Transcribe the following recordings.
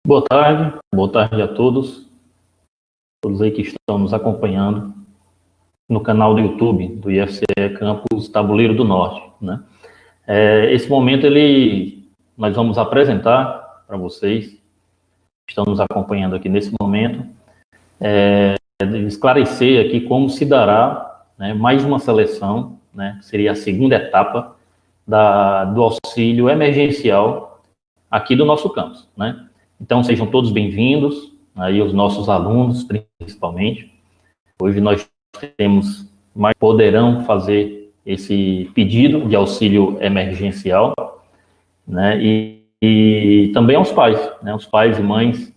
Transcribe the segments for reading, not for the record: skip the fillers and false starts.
Boa tarde a todos aí que estão nos acompanhando no canal do YouTube do IFCE Campus Tabuleiro do Norte, né? Esse momento nós vamos apresentar para vocês que estão nos acompanhando aqui nesse momento, esclarecer aqui como se dará, né, mais uma seleção, né, que seria a segunda etapa do auxílio emergencial aqui do nosso campus, né? Então, sejam todos bem-vindos, aí os nossos alunos, principalmente. Hoje nós poderão fazer esse pedido de auxílio emergencial, né? E também aos pais, né? Os pais e mães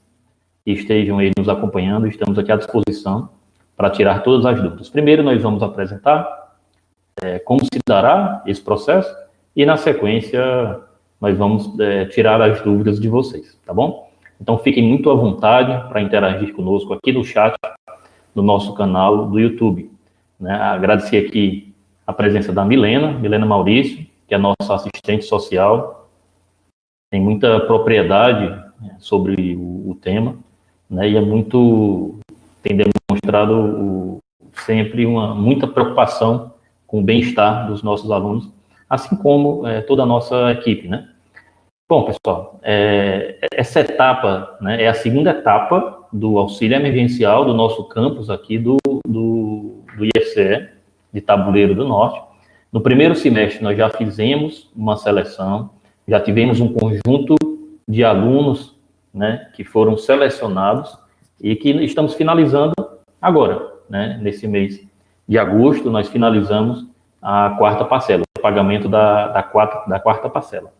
que estejam aí nos acompanhando, estamos aqui à disposição para tirar todas as dúvidas. Primeiro, nós vamos apresentar como se dará esse processo e, na sequência, nós vamos tirar as dúvidas de vocês, tá bom? Então, fiquem muito à vontade para interagir conosco aqui no chat do nosso canal do YouTube, né? Agradecer aqui a presença da Milena Maurício, que é a nossa assistente social, tem muita propriedade, né, sobre o tema, né? E tem demonstrado sempre muita preocupação com o bem-estar dos nossos alunos, assim como toda a nossa equipe, né? Bom, pessoal, essa etapa, né, é a segunda etapa do auxílio emergencial do nosso campus aqui do IFCE, de Tabuleiro do Norte. No primeiro semestre, nós já fizemos uma seleção, já tivemos um conjunto de alunos, né, que foram selecionados e que estamos finalizando agora, né, nesse mês de agosto, nós finalizamos a quarta parcela, o pagamento da quarta parcela.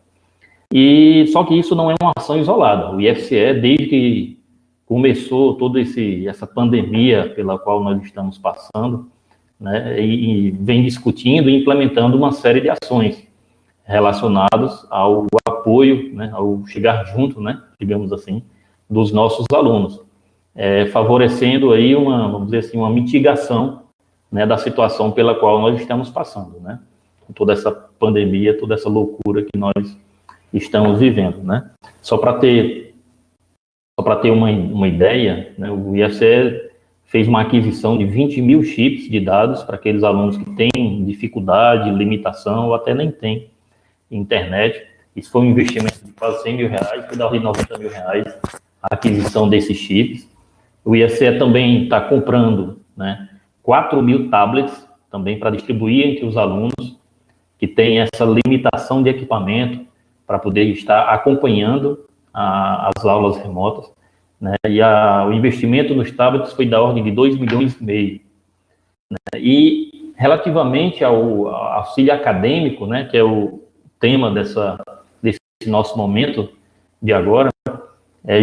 E só que isso não é uma ação isolada. O IFCE, desde que começou toda essa pandemia pela qual nós estamos passando, né, e vem discutindo e implementando uma série de ações relacionadas ao apoio, né, ao chegar junto, né, digamos assim, dos nossos alunos, favorecendo aí vamos dizer assim, uma mitigação, né, da situação pela qual nós estamos passando, né, com toda essa pandemia, toda essa loucura que nós estamos vivendo, né? Só para ter uma ideia, né, o IFCE fez uma aquisição de 20 mil chips de dados para aqueles alunos que têm dificuldade, limitação ou até nem têm internet. Isso foi um investimento de quase 100 mil reais, foi da ordem de 90 mil reais a aquisição desses chips. O IFCE também está comprando, né, 4 mil tablets também para distribuir entre os alunos que têm essa limitação de equipamento, para poder estar acompanhando as aulas remotas, né? E o investimento nos tablets foi da ordem de 2,5 milhões, né? E relativamente ao auxílio acadêmico, né, que é o tema desse nosso momento de agora,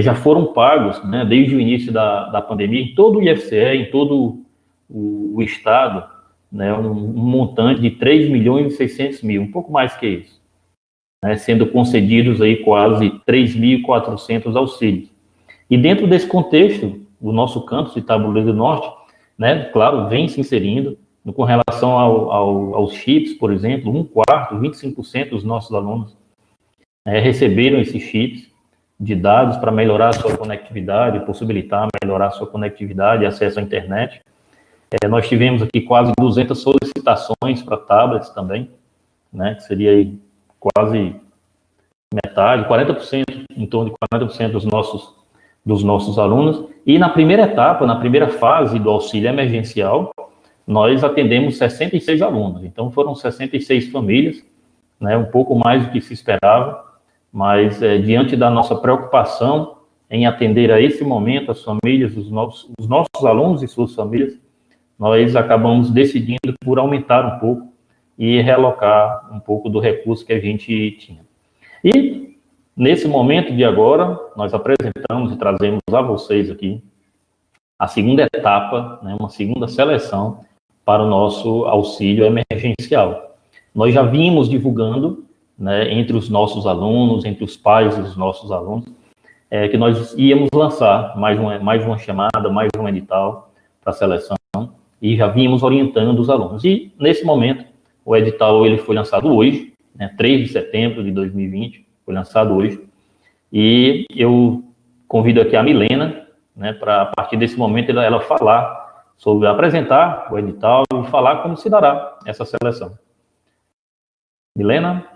já foram pagos, né, desde o início da pandemia, em todo o IFCE, em todo o estado, né, um montante de 3 milhões e 600 mil, um pouco mais que isso, né, sendo concedidos aí quase 3.400 auxílios. E dentro desse contexto, o nosso campus de Tabuleiro do Norte, né, claro, vem se inserindo com relação aos chips, por exemplo, 1/4, 25% dos nossos alunos receberam esses chips de dados para melhorar a sua conectividade, possibilitar melhorar a sua conectividade e acesso à internet. Nós tivemos aqui quase 200 solicitações para tablets também, né, que seria aí quase metade, 40%, em torno de 40% dos nossos alunos. E na primeira etapa, na primeira fase do auxílio emergencial, nós atendemos 66 alunos. Então, foram 66 famílias, né, um pouco mais do que se esperava, mas diante da nossa preocupação em atender a esse momento as famílias, os nossos alunos e suas famílias, nós acabamos decidindo por aumentar um pouco e realocar um pouco do recurso que a gente tinha. E, nesse momento de agora, nós apresentamos e trazemos a vocês aqui a segunda etapa, né, uma segunda seleção para o nosso auxílio emergencial. Nós já vimos divulgando, né, entre os nossos alunos, entre os pais dos nossos alunos, que nós íamos lançar mais uma chamada, mais um edital para seleção, e já vínhamos orientando os alunos. E, nesse momento, o edital ele foi lançado hoje, né, 3 de setembro de 2020, foi lançado hoje, e eu convido aqui a Milena, né, para a partir desse momento ela falar sobre apresentar o edital e falar como se dará essa seleção. Milena?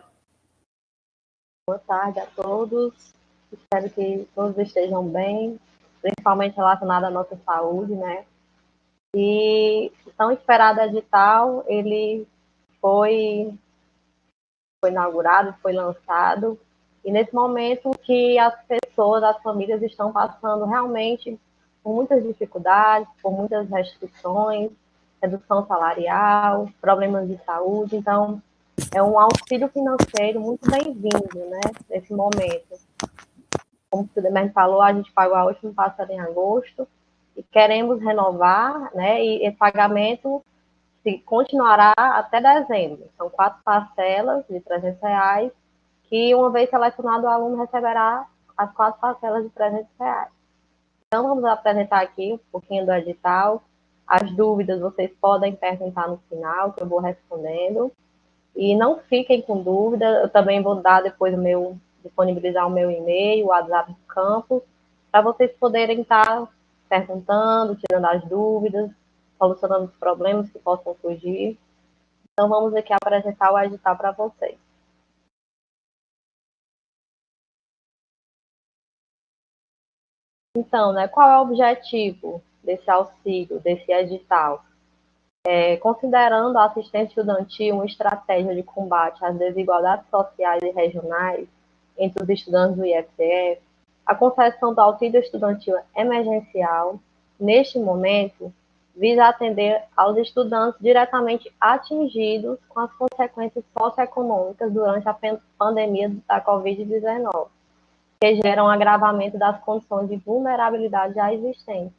Boa tarde a todos. Espero que todos estejam bem, principalmente relacionado à nossa saúde, né? E o tão esperado edital, ele foi inaugurado, foi lançado, e nesse momento que as pessoas, as famílias estão passando realmente por muitas dificuldades, por muitas restrições, redução salarial, problemas de saúde, então é um auxílio financeiro muito bem-vindo, né, nesse momento. Como o Demir falou, a gente pagou a última parcela em agosto e queremos renovar, né, e esse pagamento continuará até dezembro. São 4 parcelas de R$300, que uma vez selecionado o aluno receberá as 4 parcelas de R$300. Então, vamos apresentar aqui um pouquinho do edital. As dúvidas vocês podem perguntar no final, que eu vou respondendo. E não fiquem com dúvida, eu também vou dar depois disponibilizar o meu e-mail, o WhatsApp do campus, para vocês poderem estar perguntando, tirando as dúvidas, solucionando os problemas que possam surgir. Então, vamos aqui apresentar o edital para vocês. Então, né, qual é o objetivo desse auxílio, desse edital? Considerando a assistência estudantil uma estratégia de combate às desigualdades sociais e regionais entre os estudantes do IFCE, a concessão do auxílio estudantil emergencial, neste momento, visa atender aos estudantes diretamente atingidos com as consequências socioeconômicas durante a pandemia da Covid-19, que geram um agravamento das condições de vulnerabilidade já existentes.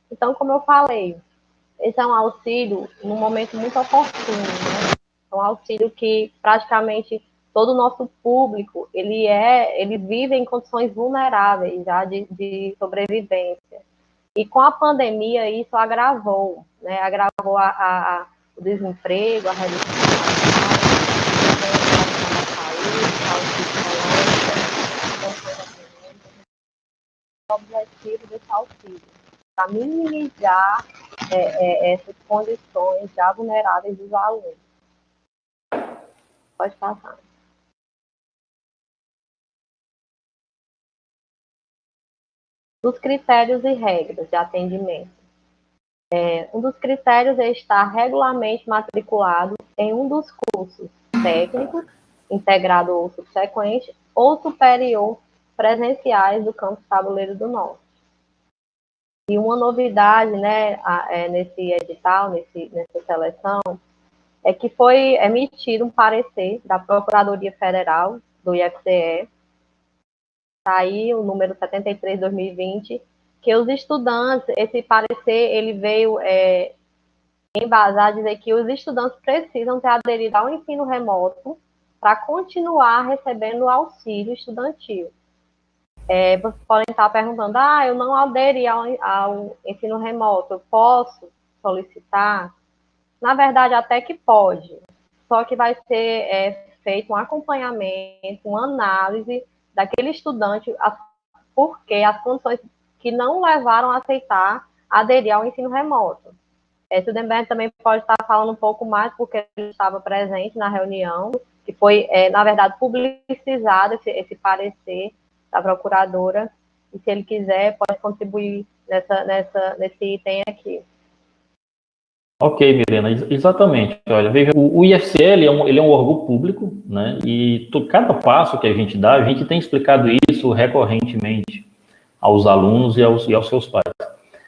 Então, como eu falei, esse é um auxílio num momento muito oportuno, né? É um auxílio que praticamente todo o nosso público, ele vive em condições vulneráveis já de sobrevivência. E com a pandemia isso agravou, né? Agravou o desemprego, a redução da saúde, o objetivo desse auxílio, para minimizar essas condições já vulneráveis dos alunos. Pode passar. Dos critérios e regras de atendimento. Um dos critérios é estar regularmente matriculado em um dos cursos técnicos, integrado ou subsequente, ou superior, presenciais do campus Tabuleiro do Norte. E uma novidade, né, nesse edital, nessa seleção, é que foi emitido um parecer da Procuradoria Federal do IFCE, está aí o número 73/2020, que os estudantes, esse parecer, ele veio embasar, dizer que os estudantes precisam ter aderido ao ensino remoto para continuar recebendo o auxílio estudantil. Vocês podem estar perguntando, eu não aderi ao ensino remoto, eu posso solicitar? Na verdade, até que pode, só que vai ser feito um acompanhamento, uma análise daquele estudante, porque as condições que não levaram a aceitar aderir ao ensino remoto. O Demberg também pode estar falando um pouco mais, porque ele estava presente na reunião, que foi, na verdade, publicizado esse parecer da procuradora, e se ele quiser, pode contribuir nesse item aqui. Ok, Milena, exatamente. Olha, veja, o IFCE ele é um órgão público, né? E cada passo que a gente dá, a gente tem explicado isso recorrentemente aos alunos e aos seus pais.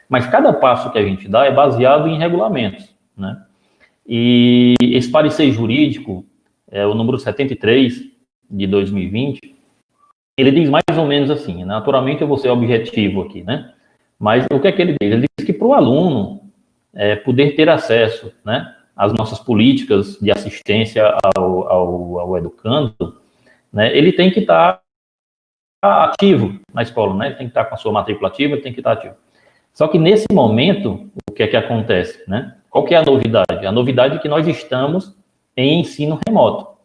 Mas cada passo que a gente dá é baseado em regulamentos, né? E esse parecer jurídico, o número 73 de 2020, ele diz mais ou menos assim, naturalmente eu vou ser objetivo aqui, né? Mas o que é que ele diz? Ele diz que para o aluno poder ter acesso, né, às nossas políticas de assistência ao educando, né, ele tem que estar ativo na escola, né, ele tem que estar com a sua matrícula ativa, ele tem que estar ativo. Só que nesse momento, o que é que acontece, né? Qual que é a novidade? A novidade é que nós estamos em ensino remoto,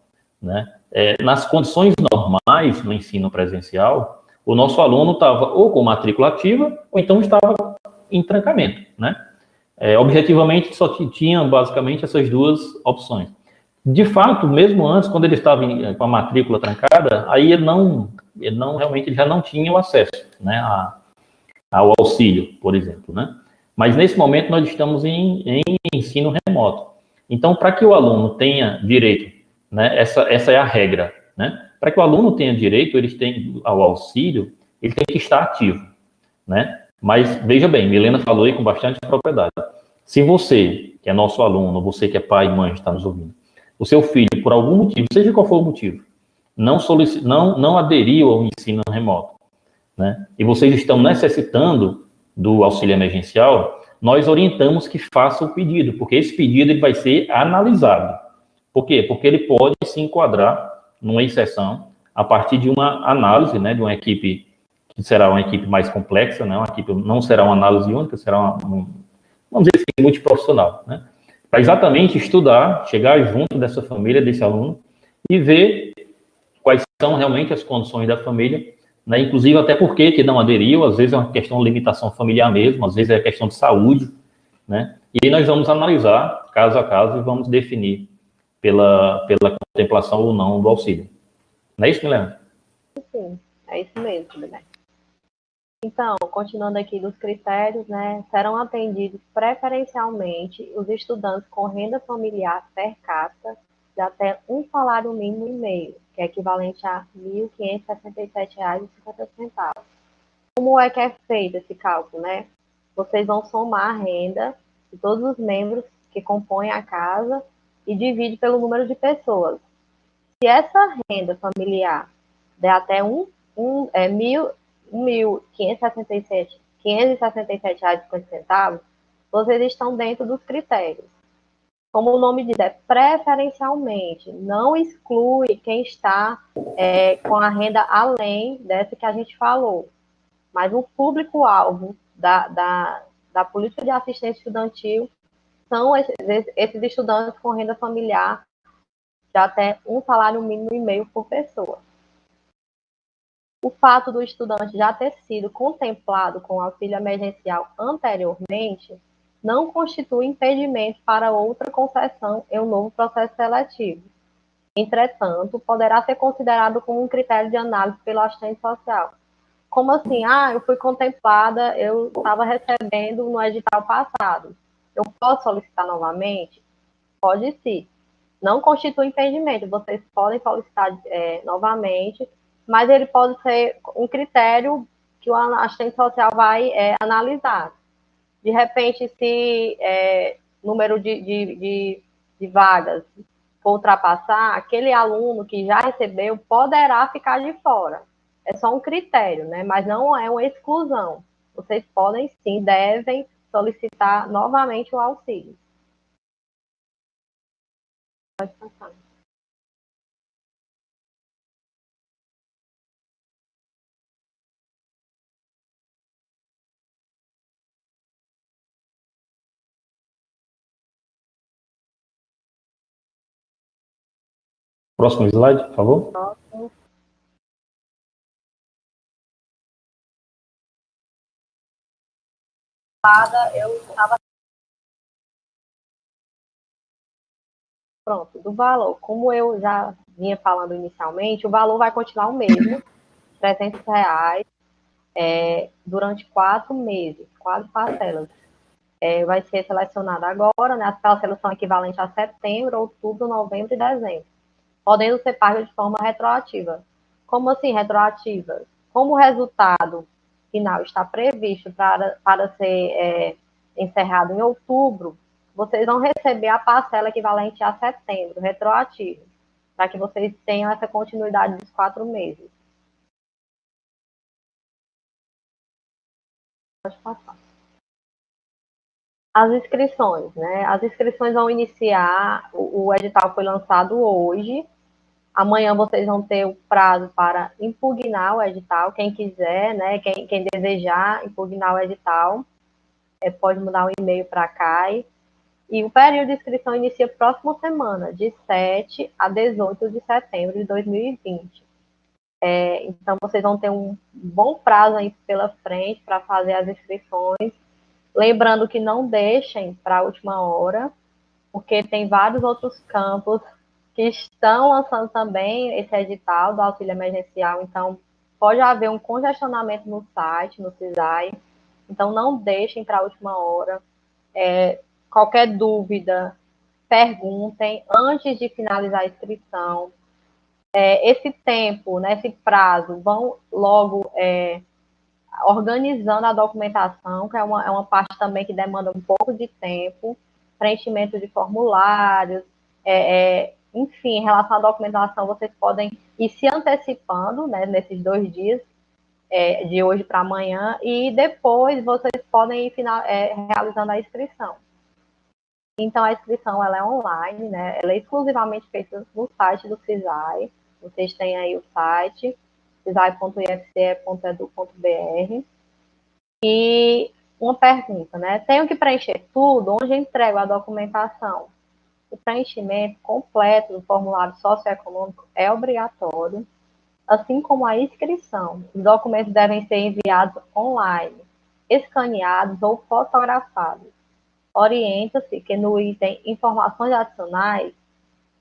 né? Nas condições normais, no ensino presencial, o nosso aluno estava ou com matrícula ativa, ou então estava em trancamento, né? Objetivamente, só tinha basicamente essas duas opções. De fato, mesmo antes, quando ele estava com a matrícula trancada, aí ele já não tinha o acesso, né, ao auxílio, por exemplo, né? Mas nesse momento nós estamos em ensino remoto. Então, para que o aluno tenha direito, né, essa é a regra, né? Para que o aluno tenha direito, ao auxílio, ele tem que estar ativo, né? Mas veja bem, Milena falou aí com bastante propriedade. Se você, que é nosso aluno, você que é pai e mãe, está nos ouvindo, o seu filho, por algum motivo, seja qual for o motivo, não aderiu ao ensino remoto, né? E vocês estão necessitando do auxílio emergencial, nós orientamos que faça o pedido, porque esse pedido ele vai ser analisado. Por quê? Porque ele pode se enquadrar numa exceção a partir de uma análise, né, de uma equipe que será uma equipe mais complexa, né, uma equipe não será uma análise única, será vamos dizer assim, multiprofissional, né, para exatamente estudar, chegar junto dessa família, desse aluno e ver quais são realmente as condições da família, né, inclusive até porque que não aderiu, às vezes é uma questão de limitação familiar mesmo, às vezes é questão de saúde, né, e aí nós vamos analisar caso a caso e vamos definir pela contemplação ou não do auxílio. Não é isso, Milena? Sim, é isso mesmo, né? Então, continuando aqui dos critérios, né, serão atendidos preferencialmente os estudantes com renda familiar per capita de até um salário mínimo e meio, que é equivalente a R$ 1.567,50. Como é que é feito esse cálculo, né? Vocês vão somar a renda de todos os membros que compõem a casa e divide pelo número de pessoas. Se essa renda familiar der até R$ 1.567,50, vocês estão dentro dos critérios. Como o nome diz, é preferencialmente, não exclui quem está com a renda além dessa que a gente falou. Mas o público-alvo da política de assistência estudantil são esses estudantes com renda familiar de até um salário mínimo e meio por pessoa. O fato do estudante já ter sido contemplado com auxílio emergencial anteriormente não constitui impedimento para outra concessão em um novo processo seletivo. Entretanto, poderá ser considerado como um critério de análise pelo assistente social. Como assim? Ah, eu fui contemplada, eu estava recebendo no edital passado. Eu posso solicitar novamente? Pode sim. Não constitui impedimento. Vocês podem solicitar novamente, mas ele pode ser um critério que o assistente social vai analisar. De repente, se número de vagas for ultrapassar, aquele aluno que já recebeu poderá ficar de fora. É só um critério, né? Mas não é uma exclusão. Vocês podem sim, devem solicitar novamente o auxílio. Pode passar. Próximo slide, por favor. Próximo. Eu estava. Pronto, do valor. Como eu já vinha falando inicialmente, o valor vai continuar o mesmo, R$ 300, durante 4 meses, 4 parcelas. Vai ser selecionado agora, né? As parcelas são equivalentes a setembro, outubro, novembro e dezembro, podendo ser pagas de forma retroativa. Como assim retroativa? Como o resultado final está previsto para ser encerrado em outubro, vocês vão receber a parcela equivalente a setembro, retroativo, para que vocês tenham essa continuidade dos 4 meses. Pode passar. As inscrições, né? As inscrições vão iniciar, o edital foi lançado hoje. Amanhã vocês vão ter o prazo para impugnar o edital, quem quiser, né? Quem desejar impugnar o edital, pode mandar um e-mail para cá. E o período de inscrição inicia próxima semana, de 7 a 18 de setembro de 2020. Então, vocês vão ter um bom prazo aí pela frente para fazer as inscrições. Lembrando que não deixem para a última hora, porque tem vários outros campos que estão lançando também esse edital do auxílio emergencial. Então, pode haver um congestionamento no site, no CISAI. Então, não deixem para a última hora. Qualquer dúvida, perguntem antes de finalizar a inscrição. Esse tempo, né, esse prazo, vão logo organizando a documentação, que é uma parte também que demanda um pouco de tempo, preenchimento de formulários, enfim, em relação à documentação, vocês podem ir se antecipando, né, nesses 2 dias, de hoje para amanhã, e depois vocês podem ir realizando a inscrição. Então, a inscrição ela é online, né? Ela é exclusivamente feita no site do CISAI. Vocês têm aí o site, cisai.ifce.edu.br. E uma pergunta, né? Tenho que preencher tudo? Onde eu entrego a documentação? O preenchimento completo do formulário socioeconômico é obrigatório, assim como a inscrição. Os documentos devem ser enviados online, escaneados ou fotografados. Orienta-se que no item informações adicionais,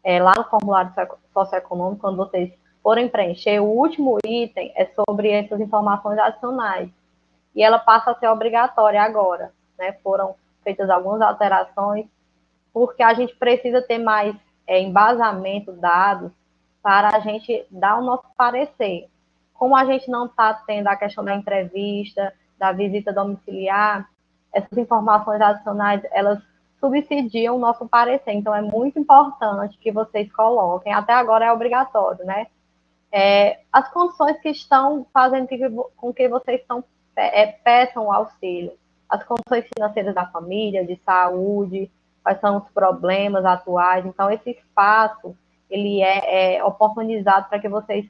lá no formulário socioeconômico, quando vocês forem preencher, o último item é sobre essas informações adicionais. E ela passa a ser obrigatória agora, né? Foram feitas algumas alterações, porque a gente precisa ter mais embasamento, dados, para a gente dar o nosso parecer. Como a gente não está tendo a questão da entrevista, da visita domiciliar, essas informações adicionais, elas subsidiam o nosso parecer. Então, é muito importante que vocês coloquem, até agora é obrigatório, né? As condições que estão fazendo com que vocês peçam o auxílio, as condições financeiras da família, de saúde, quais são os problemas atuais. Então, esse espaço, ele é oportunizado para que vocês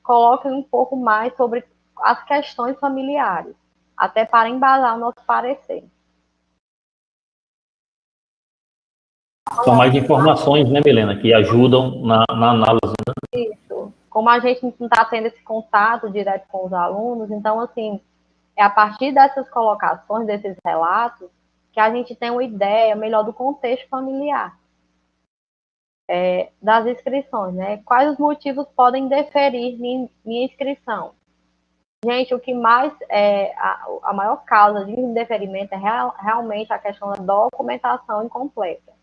coloquem um pouco mais sobre as questões familiares, até para embasar o nosso parecer. São mais informações, né, Milena, que ajudam na análise. Isso. Como a gente não está tendo esse contato direto com os alunos, então, assim, é a partir dessas colocações, desses relatos, que a gente tem uma ideia melhor do contexto familiar, das inscrições, né? Quais os motivos podem deferir minha inscrição? Gente, o que mais a maior causa de indeferimento é realmente a questão da documentação incompleta.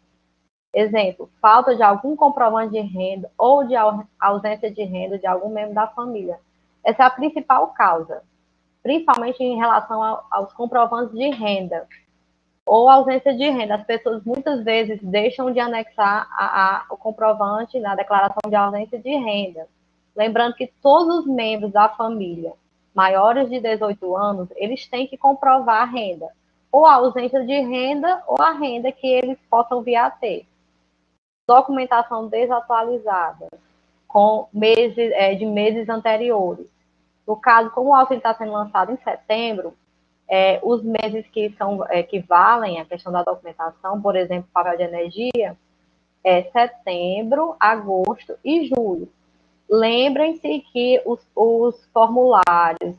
Exemplo, falta de algum comprovante de renda ou de ausência de renda de algum membro da família. Essa é a principal causa, principalmente em relação aos comprovantes de renda ou ausência de renda. As pessoas muitas vezes deixam de anexar o comprovante na declaração de ausência de renda. Lembrando que todos os membros da família maiores de 18 anos, eles têm que comprovar a renda, ou a ausência de renda ou a renda que eles possam vir a ter. Documentação desatualizada, com de meses anteriores. No caso, como o auxílio está sendo lançado em setembro, os meses que valem a questão da documentação, por exemplo, papel de energia, setembro, agosto e julho. Lembrem-se que os formulários,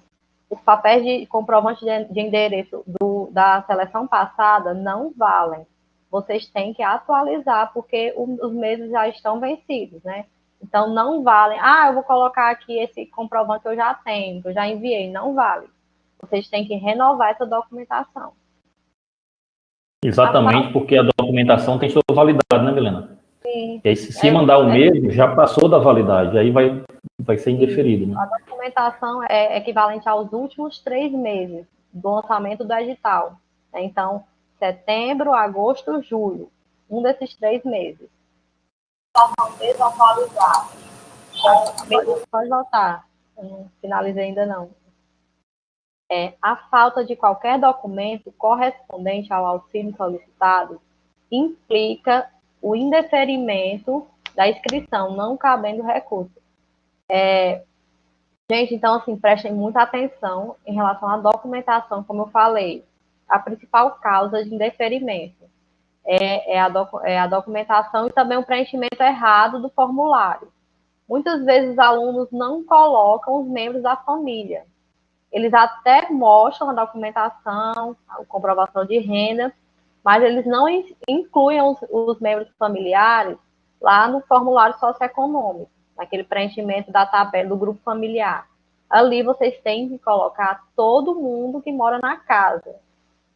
os papéis de comprovante de endereço da seleção passada não valem. Vocês têm que atualizar, porque os meses já estão vencidos, né? Então, não valem. Eu vou colocar aqui esse comprovante que eu já tenho, que eu já enviei. Não vale. Vocês têm que renovar essa documentação. Exatamente, porque a documentação tem sua validade, né, Milena? Sim. E aí, se mandar o mesmo, já passou da validade, aí vai ser indeferido, né? A documentação é equivalente aos últimos 3 meses do lançamento do edital. Então, setembro, agosto, julho. Um desses 3 meses. Desatualizada. Pode voltar. Eu não finalizei ainda não. A falta de qualquer documento correspondente ao auxílio solicitado implica o indeferimento da inscrição, não cabendo recurso. Gente, então, assim, prestem muita atenção em relação à documentação, como eu falei. A principal causa de indeferimento é a documentação e também o preenchimento errado do formulário. muitas vezes os alunos não colocam os membros da família. Eles até mostram a documentação, a comprovação de renda, mas eles não incluem os membros familiares lá no formulário socioeconômico, naquele preenchimento da tabela do grupo familiar. Ali vocês têm que colocar todo mundo que mora na casa.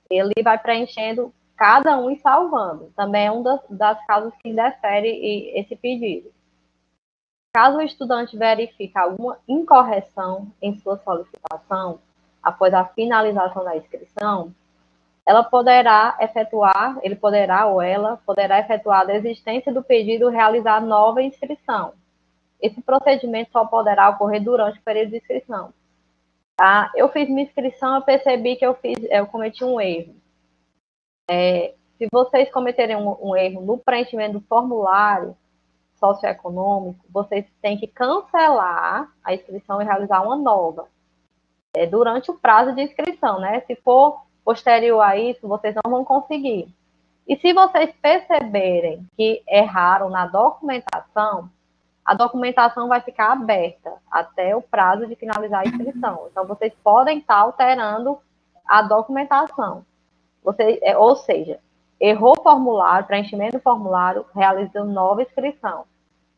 Ele vai preenchendo cada um e salvando. Também é uma das causas que indefere esse pedido. Caso o estudante verifique alguma incorreção em sua solicitação, após a finalização da inscrição, ele poderá ou ela poderá efetuar a desistência do pedido e realizar nova inscrição. Esse procedimento só poderá ocorrer durante o período de inscrição. Tá? Eu fiz minha inscrição, eu percebi que eu cometi um erro. Se vocês cometerem um erro no preenchimento do formulário socioeconômico, vocês têm que cancelar a inscrição e realizar uma nova. Durante o prazo de inscrição, né? Se for posterior a isso, vocês não vão conseguir. E se vocês perceberem que erraram na documentação, a documentação vai ficar aberta até o prazo de finalizar a inscrição. Então, vocês podem estar alterando a documentação. Ou seja, errou o formulário, preenchimento do formulário, realiza nova inscrição.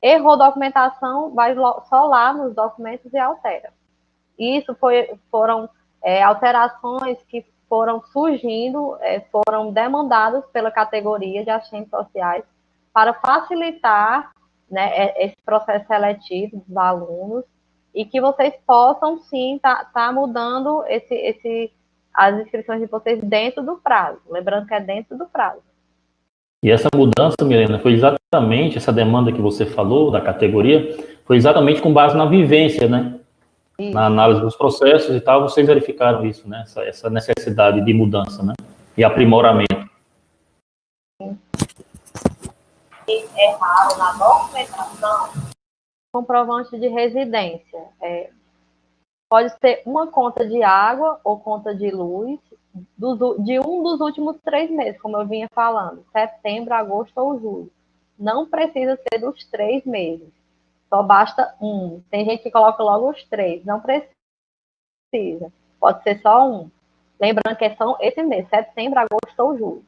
Errou documentação, vai só lá nos documentos e altera. Isso foram alterações que foram surgindo, foram demandadas pela categoria de assistentes sociais para facilitar, né, esse processo seletivo dos alunos e que vocês possam, sim, tá mudando as inscrições de vocês dentro do prazo. Lembrando que é dentro do prazo. E essa mudança, Milena, foi exatamente essa demanda que você falou da categoria, foi exatamente com base na vivência, né? Isso. Na análise dos processos e tal, vocês verificaram isso, né? Essa necessidade de mudança, né? E aprimoramento. E erraram na documentação. Comprovante de residência. Pode ser uma conta de água ou conta de luz de um dos últimos 3 meses, como eu vinha falando, setembro, agosto ou julho. Não precisa ser dos 3 meses, só basta um. Tem gente que coloca logo os 3, não precisa, pode ser só um. Lembrando que são esse mês, setembro, agosto ou julho.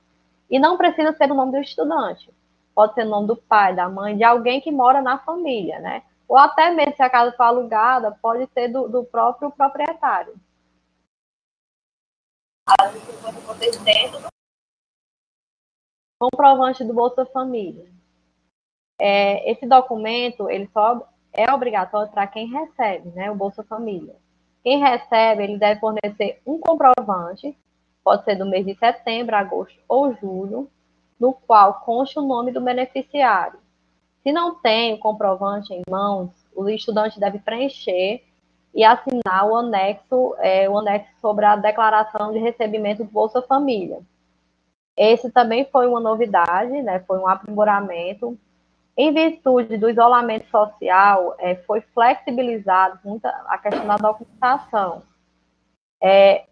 E não precisa ser o nome do estudante, pode ser o nome do pai, da mãe, de alguém que mora na família, né? Ou até mesmo se a casa for alugada, pode ser do próprio proprietário. As inscrições que vocês dentro do comprovante do Bolsa Família. Esse documento, ele só é obrigatório para quem recebe, né, o Bolsa Família. Quem recebe, ele deve fornecer um comprovante, pode ser do mês de setembro, agosto ou julho, no qual conste o nome do beneficiário. Se não tem o comprovante em mãos, o estudante deve preencher e assinar o anexo sobre a declaração de recebimento do Bolsa Família. Esse também foi uma novidade, né, foi um aprimoramento. Em virtude do isolamento social, foi flexibilizado muito a questão da documentação.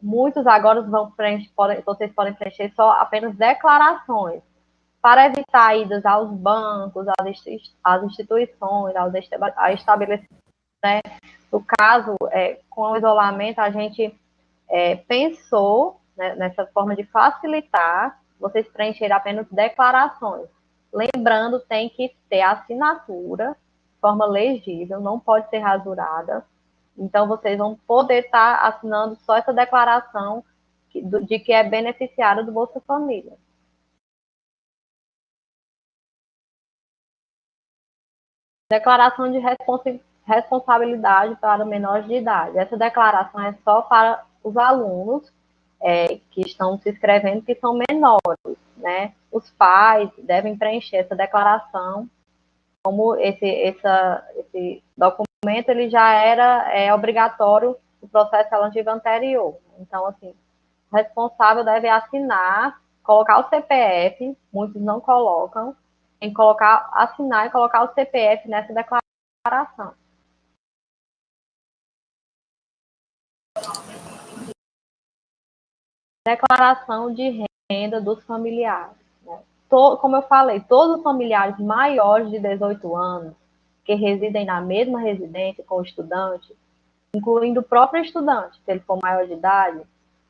Muitos agora vocês podem preencher só apenas declarações, para evitar idas aos bancos, às instituições, a estabelecimentos, né? No caso, com o isolamento, a gente pensou, né, nessa forma de facilitar vocês preencherem apenas declarações. Lembrando, tem que ter assinatura, de forma legível, não pode ser rasurada. Então, vocês vão poder estar assinando só essa declaração de que é beneficiário do Bolsa Família. Declaração de responsabilidade para menores de idade. Essa declaração é só para os alunos que estão se inscrevendo, que são menores, né? Os pais devem preencher essa declaração, como esse documento ele já era obrigatório no processo seletivo anterior. Então, assim, o responsável deve assinar, colocar o CPF, muitos não colocam, tem que assinar e colocar o CPF nessa declaração. Declaração de renda dos familiares. Né? Como eu falei, todos os familiares maiores de 18 anos que residem na mesma residência com o estudante, incluindo o próprio estudante, se ele for maior de idade,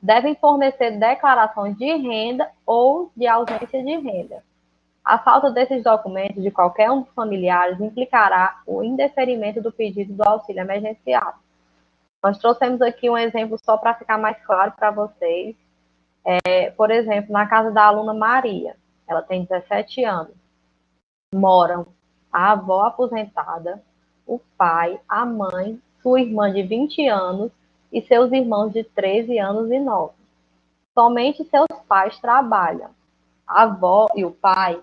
devem fornecer declarações de renda ou de ausência de renda. A falta desses documentos de qualquer um dos familiares implicará o indeferimento do pedido do auxílio emergencial. Nós trouxemos aqui um exemplo só para ficar mais claro para vocês. Por exemplo, na casa da aluna Maria, ela tem 17 anos. Moram a avó aposentada, o pai, a mãe, sua irmã de 20 anos e seus irmãos de 13 anos e 9. Somente seus pais trabalham. A avó e o pai,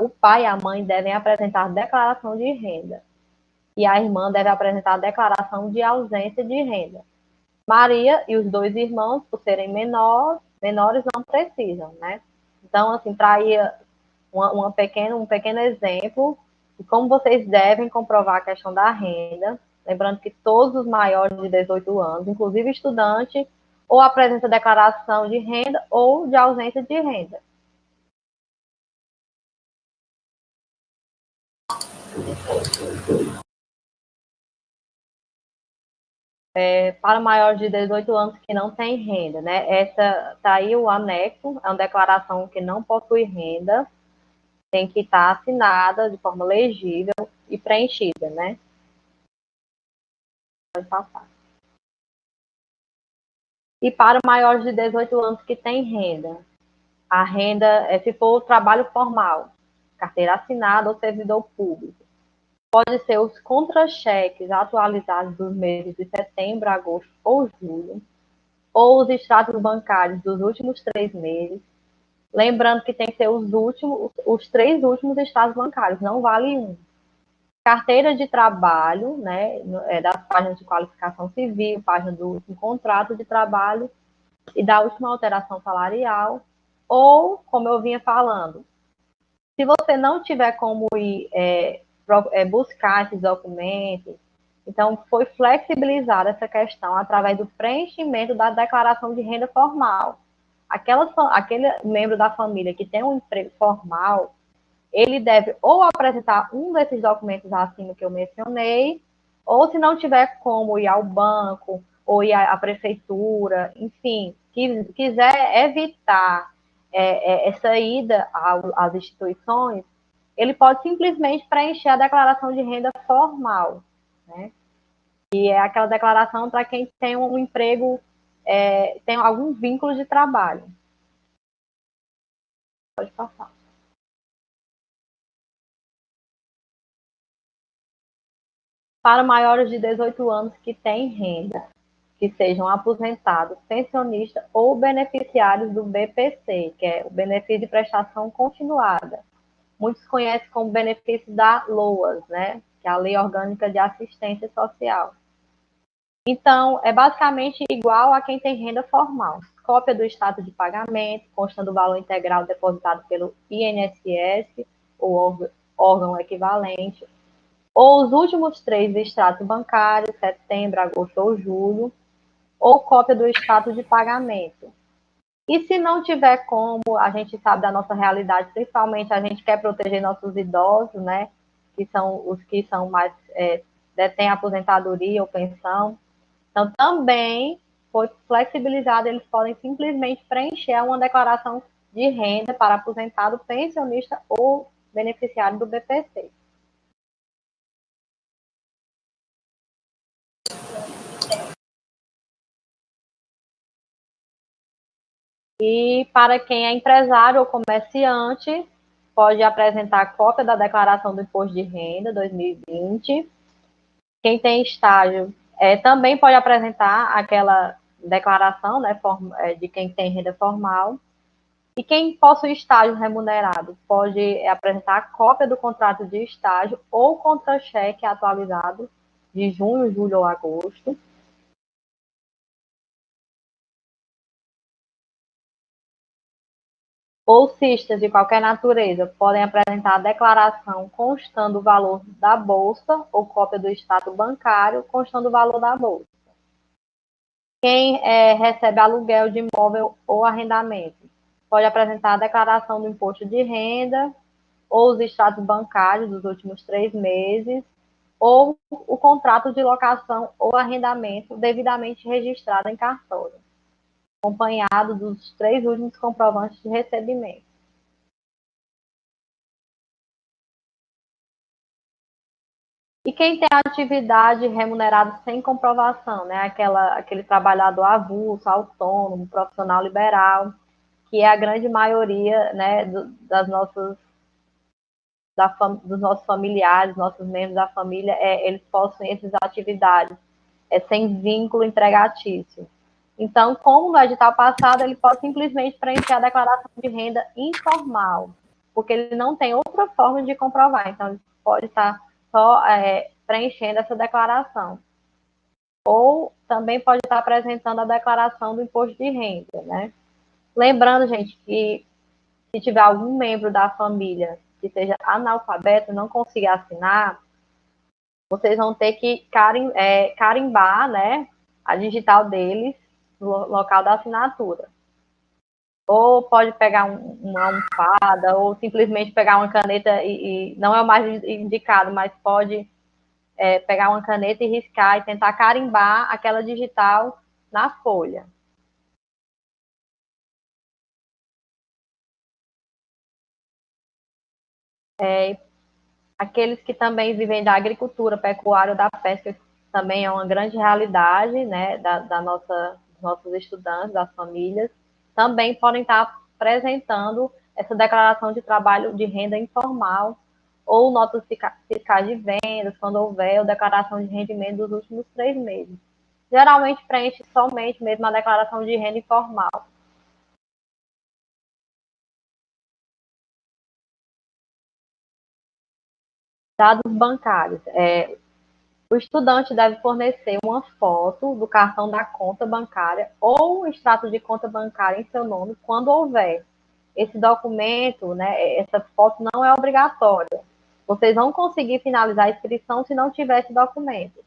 o pai e a mãe devem apresentar declaração de renda. E a irmã deve apresentar declaração de ausência de renda. Maria e os 2 irmãos, por serem menores, não precisam, né? Então, assim, para ir um pequeno exemplo de como vocês devem comprovar a questão da renda, lembrando que todos os maiores de 18 anos, inclusive estudante, ou apresenta declaração de renda ou de ausência de renda. Para maiores de 18 anos que não tem renda, né? Essa tá aí o anexo, é uma declaração que não possui renda, tem que estar assinada de forma legível e preenchida, né? Pode passar. E para maiores de 18 anos que tem renda, a renda é se for trabalho formal, carteira assinada ou servidor público. Pode ser os contra-cheques atualizados dos meses de setembro, agosto ou julho, ou os extratos bancários dos últimos 3 meses. Lembrando que tem que ser os 3 últimos extratos bancários, não vale um. Carteira de trabalho, né, das páginas de qualificação civil, página do último contrato de trabalho e da última alteração salarial, ou, como eu vinha falando, se você não tiver como ir buscar esses documentos, então foi flexibilizada essa questão através do preenchimento da declaração de renda formal. Aquele membro da família que tem um emprego formal, ele deve ou apresentar um desses documentos acima que eu mencionei, ou se não tiver como ir ao banco, ou ir à prefeitura, enfim, quiser evitar essa ida às instituições, ele pode simplesmente preencher a declaração de renda formal, né? E é aquela declaração para quem tem um emprego, tem algum vínculo de trabalho. Pode passar. Para maiores de 18 anos que têm renda, que sejam aposentados, pensionistas ou beneficiários do BPC, que é o benefício de prestação continuada. Muitos conhecem como benefício da LOAS, né? Que é a Lei Orgânica de Assistência Social. Então, é basicamente igual a quem tem renda formal. Cópia do extrato de pagamento, constando o valor integral depositado pelo INSS, ou órgão equivalente, ou os últimos 3 extratos bancários, setembro, agosto ou julho, ou cópia do extrato de pagamento. E se não tiver como, a gente sabe da nossa realidade, principalmente a gente quer proteger nossos idosos, né? Que são os que são mais, detêm aposentadoria ou pensão. Então, também foi flexibilizado, eles podem simplesmente preencher uma declaração de renda para aposentado, pensionista ou beneficiário do BPC. E para quem é empresário ou comerciante, pode apresentar cópia da declaração do Imposto de Renda 2020. Quem tem estágio também pode apresentar aquela declaração, né, de quem tem renda formal. E quem possui estágio remunerado pode apresentar cópia do contrato de estágio ou contra-cheque atualizado de junho, julho ou agosto. Bolsistas de qualquer natureza podem apresentar a declaração constando o valor da bolsa ou cópia do extrato bancário constando o valor da bolsa. Quem recebe aluguel de imóvel ou arrendamento pode apresentar a declaração do imposto de renda ou os extratos bancários dos últimos 3 meses, ou o contrato de locação ou arrendamento devidamente registrado em cartório, acompanhado dos 3 últimos comprovantes de recebimento. E quem tem atividade remunerada sem comprovação, né? Aquele trabalhador avulso, autônomo, profissional liberal, que é a grande maioria, né, dos nossos familiares, nossos membros da família, eles possuem essas atividades, sem vínculo empregatício. Então, como no edital passado, ele pode simplesmente preencher a declaração de renda informal, porque ele não tem outra forma de comprovar. Então, ele pode estar só preenchendo essa declaração. Ou também pode estar apresentando a declaração do imposto de renda, né? Lembrando, gente, que se tiver algum membro da família que seja analfabeto, não consiga assinar, vocês vão ter que carimbar, né, a digital deles no local da assinatura. Ou pode pegar uma almofada, ou simplesmente pegar uma caneta, e não é o mais indicado, mas pode pegar uma caneta e riscar e tentar carimbar aquela digital na folha. Aqueles que também vivem da agricultura, pecuária, da pesca, também é uma grande realidade, né, dos nossos estudantes, das famílias, também podem estar apresentando essa declaração de trabalho de renda informal ou notas fiscais de vendas, quando houver, ou declaração de rendimento dos últimos 3 meses. Geralmente preenche somente mesmo a declaração de renda informal. Dados bancários. O estudante deve fornecer uma foto do cartão da conta bancária ou um extrato de conta bancária em seu nome, quando houver. Esse documento, né, essa foto não é obrigatória. Vocês vão conseguir finalizar a inscrição se não tiver esse documento.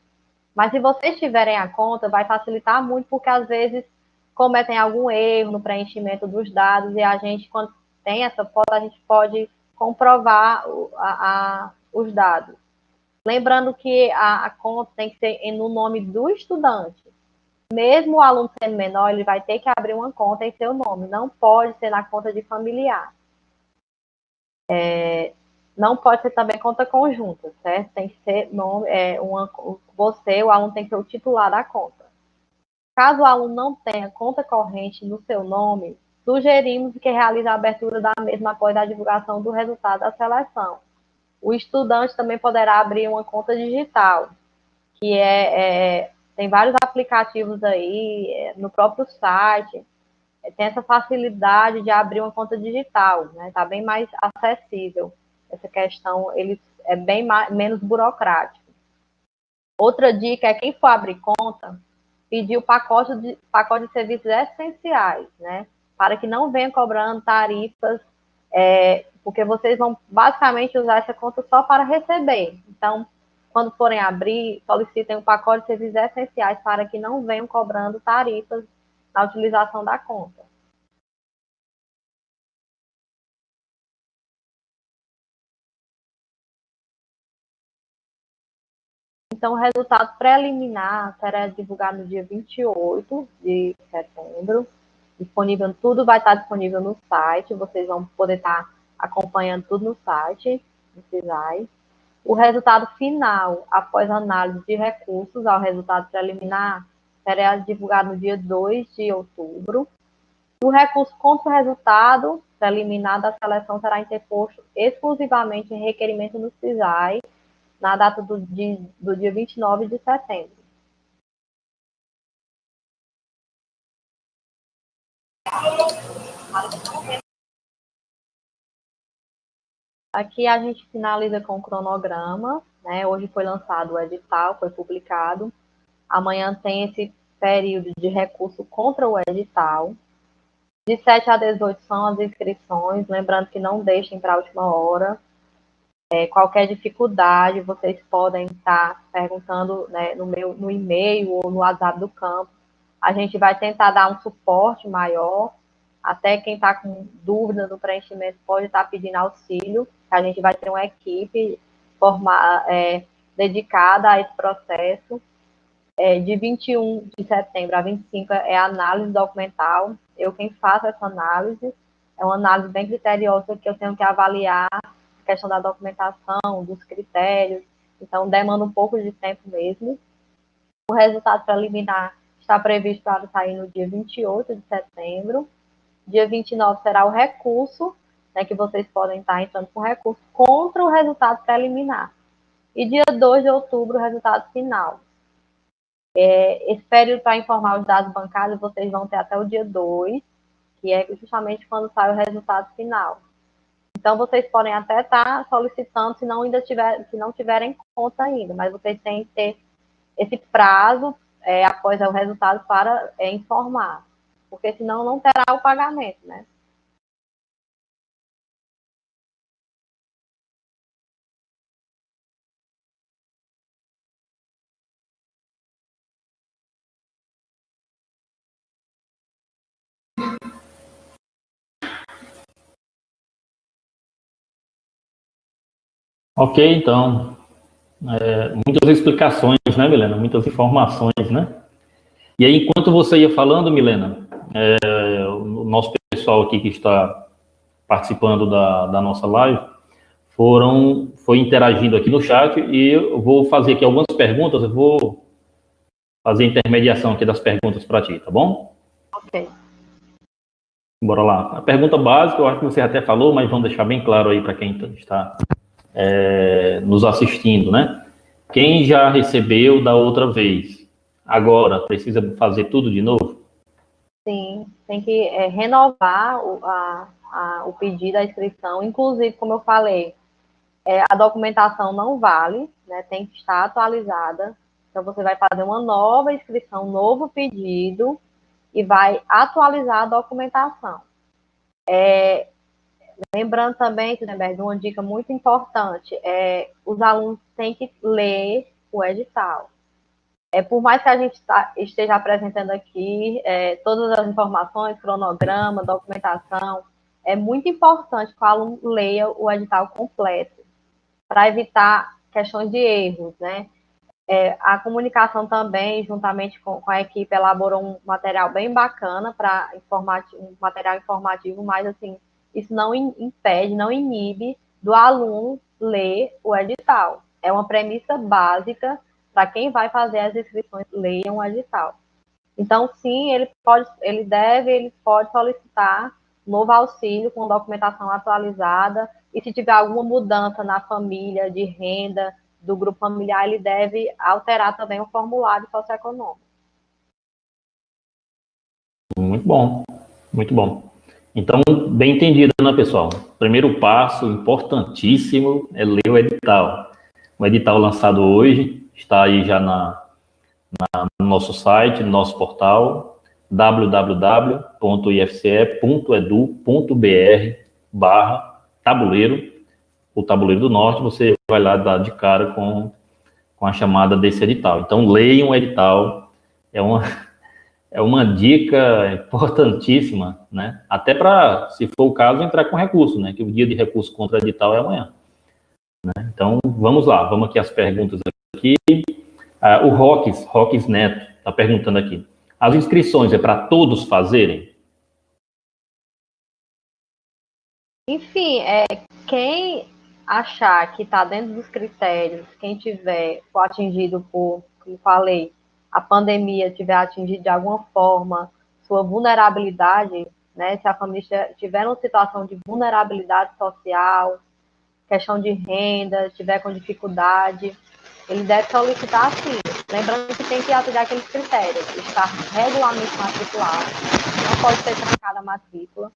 Mas se vocês tiverem a conta, vai facilitar muito, porque às vezes cometem algum erro no preenchimento dos dados e a gente, quando tem essa foto, a gente pode comprovar os dados. Lembrando que a conta tem que ser no nome do estudante. Mesmo o aluno sendo menor, ele vai ter que abrir uma conta em seu nome. Não pode ser na conta de familiar. Não pode ser também conta conjunta, certo? Tem que ser nome, você, o aluno, tem que ser o titular da conta. Caso o aluno não tenha conta corrente no seu nome, sugerimos que realize a abertura da mesma após a divulgação do resultado da seleção. O estudante também poderá abrir uma conta digital, que tem vários aplicativos aí, no próprio site, tem essa facilidade de abrir uma conta digital, né? Está bem mais acessível. Essa questão ele é bem menos burocrático. Outra dica é quem for abrir conta, pedir o pacote de serviços essenciais, né? Para que não venha cobrando tarifas, porque vocês vão basicamente usar essa conta só para receber. Então, quando forem abrir, solicitem um pacote de serviços essenciais para que não venham cobrando tarifas na utilização da conta. Então, o resultado preliminar será divulgado no dia 28 de setembro. Disponível, tudo vai estar disponível no site, vocês vão poder estar acompanhando tudo no site do CISAI. O resultado final, após análise de recursos ao resultado preliminar, será divulgado no dia 2 de outubro. O recurso contra o resultado preliminar da seleção será interposto exclusivamente em requerimento do CISAI, na data do dia 29 de setembro. Aqui a gente finaliza com o cronograma, né? Hoje foi lançado o edital, foi publicado. Amanhã tem esse período de recurso contra o edital. De 7 a 18 são as inscrições, lembrando que não deixem para a última hora. Qualquer dificuldade, vocês podem estar perguntando, né, no e-mail ou no WhatsApp do campo. A gente vai tentar dar um suporte maior. Até quem está com dúvida no preenchimento pode estar pedindo auxílio, que que a gente vai ter uma equipe dedicada a esse processo. De 21 de setembro a 25 é a análise documental. Eu quem faço essa análise. É uma análise bem criteriosa que eu tenho que avaliar a questão da documentação, dos critérios. Então, demanda um pouco de tempo mesmo. O resultado preliminar está previsto para sair no dia 28 de setembro. Dia 29 será o recurso, né, que vocês podem estar entrando com recurso contra o resultado preliminar. E dia 2 de outubro, o resultado final. Esse período para informar os dados bancários, vocês vão ter até o dia 2, que é justamente quando sai o resultado final. Então, vocês podem até estar solicitando se não tiverem conta ainda, mas vocês têm que ter esse prazo após o resultado para informar, porque senão não terá o pagamento, né? Ok, então, muitas explicações, né, Milena? Muitas informações, né? E aí, enquanto você ia falando, Milena, o nosso pessoal aqui que está participando da nossa live foi interagindo aqui no chat e eu vou fazer aqui algumas perguntas, eu vou fazer a intermediação aqui das perguntas para ti, tá bom? Ok. Bora lá. A pergunta básica, eu acho que você até falou, mas vamos deixar bem claro aí para quem está nos assistindo, né? Quem já recebeu da outra vez, agora precisa fazer tudo de novo? Sim, tem que renovar o pedido, a inscrição. Inclusive, como eu falei, a documentação não vale, né? Tem que estar atualizada. Então, você vai fazer uma nova inscrição, um novo pedido e vai atualizar a documentação. Lembrando também, Gutenberg, uma dica muito importante, os alunos têm que ler o edital. Por mais que a gente esteja apresentando aqui todas as informações, cronograma, documentação, é muito importante que o aluno leia o edital completo, para evitar questões de erros, né? A comunicação também, juntamente com a equipe, elaborou um material bem bacana para um material informativo, mas assim, isso não impede, não inibe do aluno ler o edital. É uma premissa básica para quem vai fazer as inscrições, leiam o edital. Então, sim, ele pode solicitar novo auxílio com documentação atualizada, e se tiver alguma mudança na família, de renda, do grupo familiar, ele deve alterar também o formulário socioeconômico. Muito bom, muito bom. Então, bem entendido, né, pessoal? Primeiro passo importantíssimo é ler o edital. O edital lançado hoje está aí já no nosso site, no nosso portal, www.ifce.edu.br/tabuleiro, o Tabuleiro do Norte. Você vai lá dar de cara com a chamada desse edital. Então, leiam o edital, é uma dica importantíssima, né? Até para, se for o caso, entrar com recurso, né? Que o dia de recurso contra o edital é amanhã. Né? Então, vamos lá, vamos aqui às perguntas aqui. O Roques Neto, está perguntando aqui. As inscrições é para todos fazerem? Enfim, quem achar que está dentro dos critérios, quem for atingido por, como falei, a pandemia tiver atingido de alguma forma sua vulnerabilidade, né? Se a família tiver uma situação de vulnerabilidade social, questão de renda, estiver com dificuldade, ele deve solicitar sim. Lembrando que tem que atender aqueles critérios, estar regularmente matriculado, não pode ser trancada a matrícula,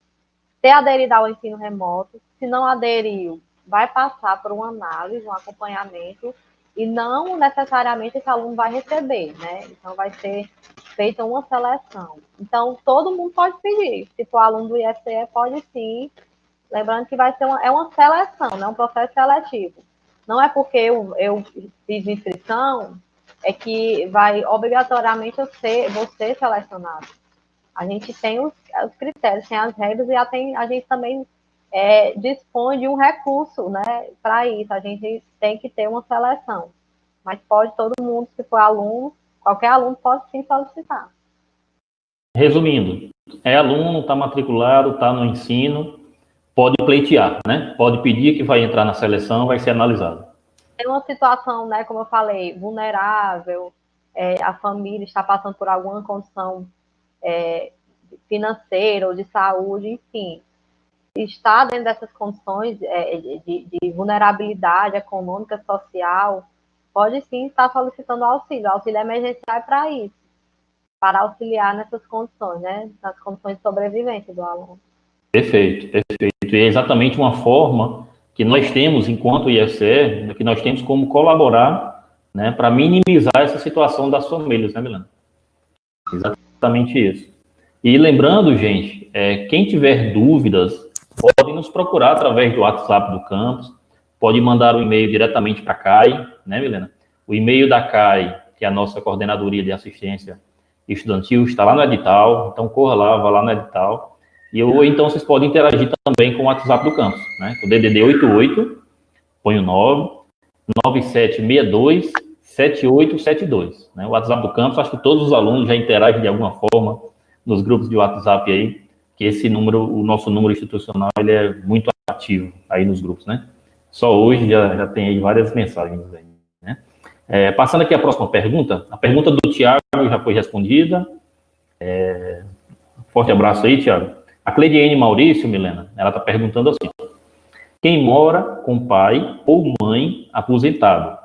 ter aderido ao ensino remoto, se não aderiu, vai passar por uma análise, um acompanhamento, e não necessariamente esse aluno vai receber, né? Então, vai ser feita uma seleção. Então, todo mundo pode pedir. Se for aluno do IFCE, pode sim. Lembrando que vai ser uma seleção, né? Um processo seletivo. Não é porque eu fiz inscrição, é que vai obrigatoriamente vou ser selecionado. A gente tem os critérios, tem as regras, e a gente também dispõe de um recurso, né, para isso. A gente tem que ter uma seleção. Mas pode todo mundo, se for aluno, qualquer aluno pode sim solicitar. Resumindo, é aluno, está matriculado, está no ensino, pode pleitear, né? Pode pedir que vai entrar na seleção, vai ser analisado. Tem uma situação, né, como eu falei, vulnerável, a família está passando por alguma condição financeira ou de saúde, enfim, está dentro dessas condições de vulnerabilidade econômica, social, pode sim estar solicitando auxílio. O auxílio emergencial é para isso, para auxiliar nessas condições, né, nas condições de sobrevivência do aluno. Perfeito, perfeito. E é exatamente uma forma que nós temos, enquanto IFCE, que nós temos como colaborar, né, para minimizar essa situação das famílias, né, Milena? Exatamente isso. E lembrando, gente, quem tiver dúvidas, pode nos procurar através do WhatsApp do campus, pode mandar um e-mail diretamente para a CAI, né, Milena? O e-mail da CAI, que é a nossa coordenadoria de assistência estudantil, está lá no edital, então corra lá, vá lá no edital. Ou então vocês podem interagir também com o WhatsApp do campus, né? O DDD 88, põe o 9, 9762 7872, né? O WhatsApp do campus, acho que todos os alunos já interagem de alguma forma nos grupos de WhatsApp aí, que esse número, o nosso número institucional, ele é muito ativo aí nos grupos, né? Só hoje já tem aí várias mensagens aí, né? Passando aqui a próxima pergunta, a pergunta do Tiago já foi respondida. Forte abraço aí, Tiago. A Cleidiane Maurício, Milena, ela está perguntando assim: quem mora com pai ou mãe aposentado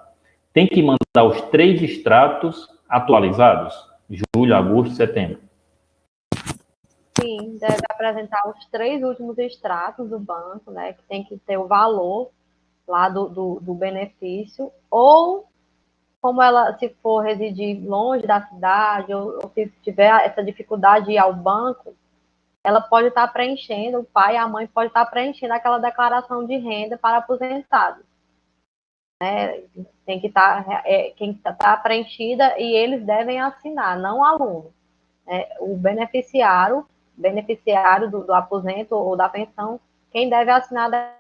tem que mandar os 3 extratos atualizados? Julho, agosto, setembro. Sim, deve apresentar os 3 últimos extratos do banco, né, que tem que ter o valor lá do benefício, ou como ela, se for residir longe da cidade, ou se tiver essa dificuldade de ir ao banco, ela pode estar preenchendo, o pai e a mãe pode estar preenchendo aquela declaração de renda para aposentados. Né? Tem que estar preenchida e eles devem assinar, não o aluno. O beneficiário do aposento ou da pensão, quem deve assinar a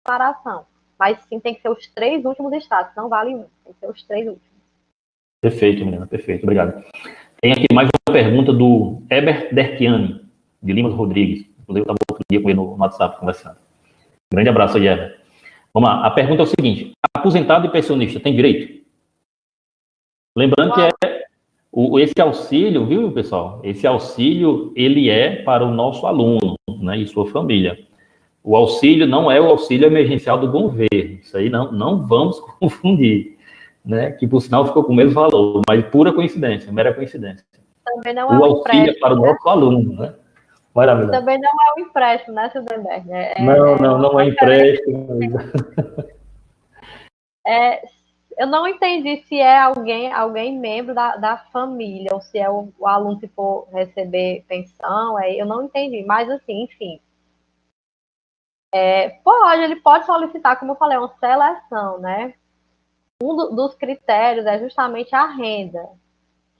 declaração. Mas sim, tem que ser os 3 últimos estados, não vale um, tem que ser os 3 últimos. Perfeito, Milena, perfeito, obrigado. Tem aqui mais uma pergunta do Heber Dertiani, de Limas Rodrigues. Inclusive, eu estava outro dia com ele no WhatsApp conversando. Grande abraço aí, Heber. Vamos lá, a pergunta é o seguinte: aposentado e pensionista tem direito? Lembrando que esse auxílio, viu, pessoal? Esse auxílio, ele é para o nosso aluno, né, e sua família. O auxílio não é o auxílio emergencial do governo. Isso aí não vamos confundir, né? Que por sinal ficou com o mesmo valor, mas pura coincidência, mera coincidência. Também não é o auxílio é para o nosso aluno, né? Maravilha. Também não é um empréstimo, né, Sildenberg? Não é empréstimo. Eu não entendi se é alguém membro da família, ou se é o aluno que for receber pensão, eu não entendi, mas assim, enfim. Ele pode solicitar, como eu falei, uma seleção, né? Dos critérios é justamente a renda.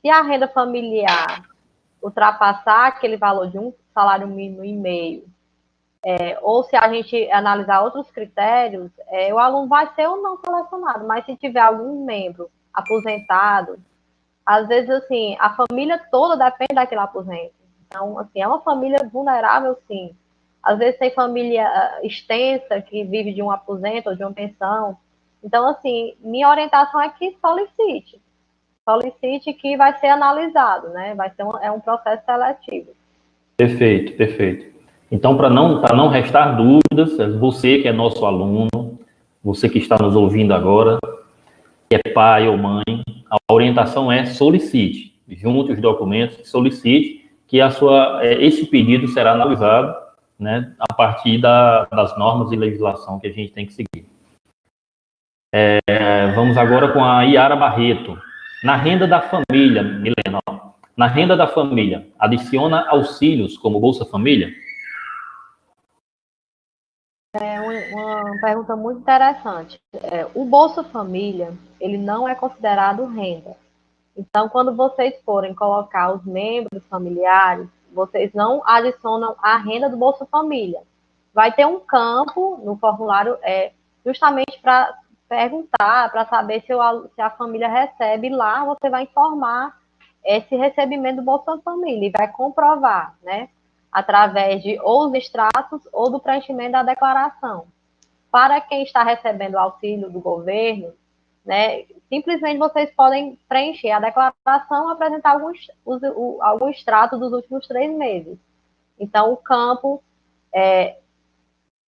Se a renda familiar ultrapassar aquele valor de um salário mínimo e meio, ou se a gente analisar outros critérios, o aluno vai ser ou não selecionado, mas se tiver algum membro aposentado, às vezes, assim, a família toda depende daquele aposento. Então, assim, é uma família vulnerável, sim. Às vezes tem família extensa que vive de um aposento ou de uma pensão. Então, assim, minha orientação é que solicite. Solicite que vai ser analisado, né? Vai ser um processo seletivo. Perfeito, perfeito. Então, para não restar dúvidas, você que é nosso aluno, você que está nos ouvindo agora, que é pai ou mãe, a orientação é solicite, junte os documentos, solicite que esse pedido será analisado, né, a partir das normas e legislação que a gente tem que seguir. Vamos agora com a Iara Barreto. Na renda da família, Milena, na renda da família, adiciona auxílios como Bolsa Família? É uma pergunta muito interessante. O Bolsa Família, ele não é considerado renda. Então, quando vocês forem colocar os membros familiares, vocês não adicionam a renda do Bolsa Família. Vai ter um campo no formulário justamente para perguntar, para saber se a família recebe. Lá você vai informar esse recebimento do Bolsa Família e vai comprovar, né? Através de ou os extratos ou do preenchimento da declaração. Para quem está recebendo auxílio do governo, né, simplesmente vocês podem preencher a declaração e apresentar algum extrato dos últimos 3 meses. Então, o campo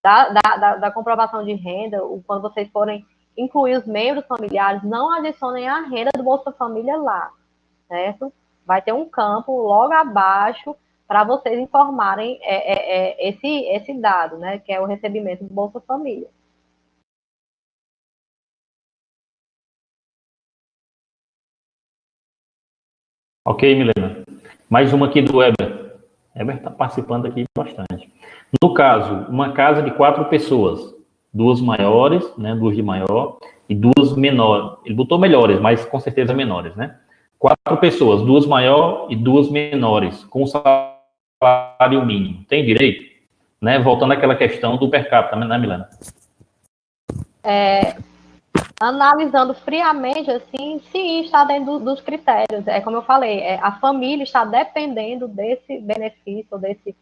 da comprovação de renda, quando vocês forem incluir os membros familiares, não adicionem a renda do Bolsa Família lá, certo? Vai ter um campo logo abaixo para vocês informarem esse dado, né, que é o recebimento do Bolsa Família. Ok, Milena. Mais uma aqui do Weber. Weber está participando aqui bastante. No caso, uma casa de 4 pessoas, 2 maiores, né, 2 de maior e 2 menores. Ele botou melhores, mas com certeza menores, né? 4 pessoas, 2 maior e 2 menores, com salário mínimo. Tem direito? Né? Voltando àquela questão do per capita, né, Milena? Analisando friamente, assim, sim, está dentro dos critérios. É como eu falei, a família está dependendo desse benefício, desse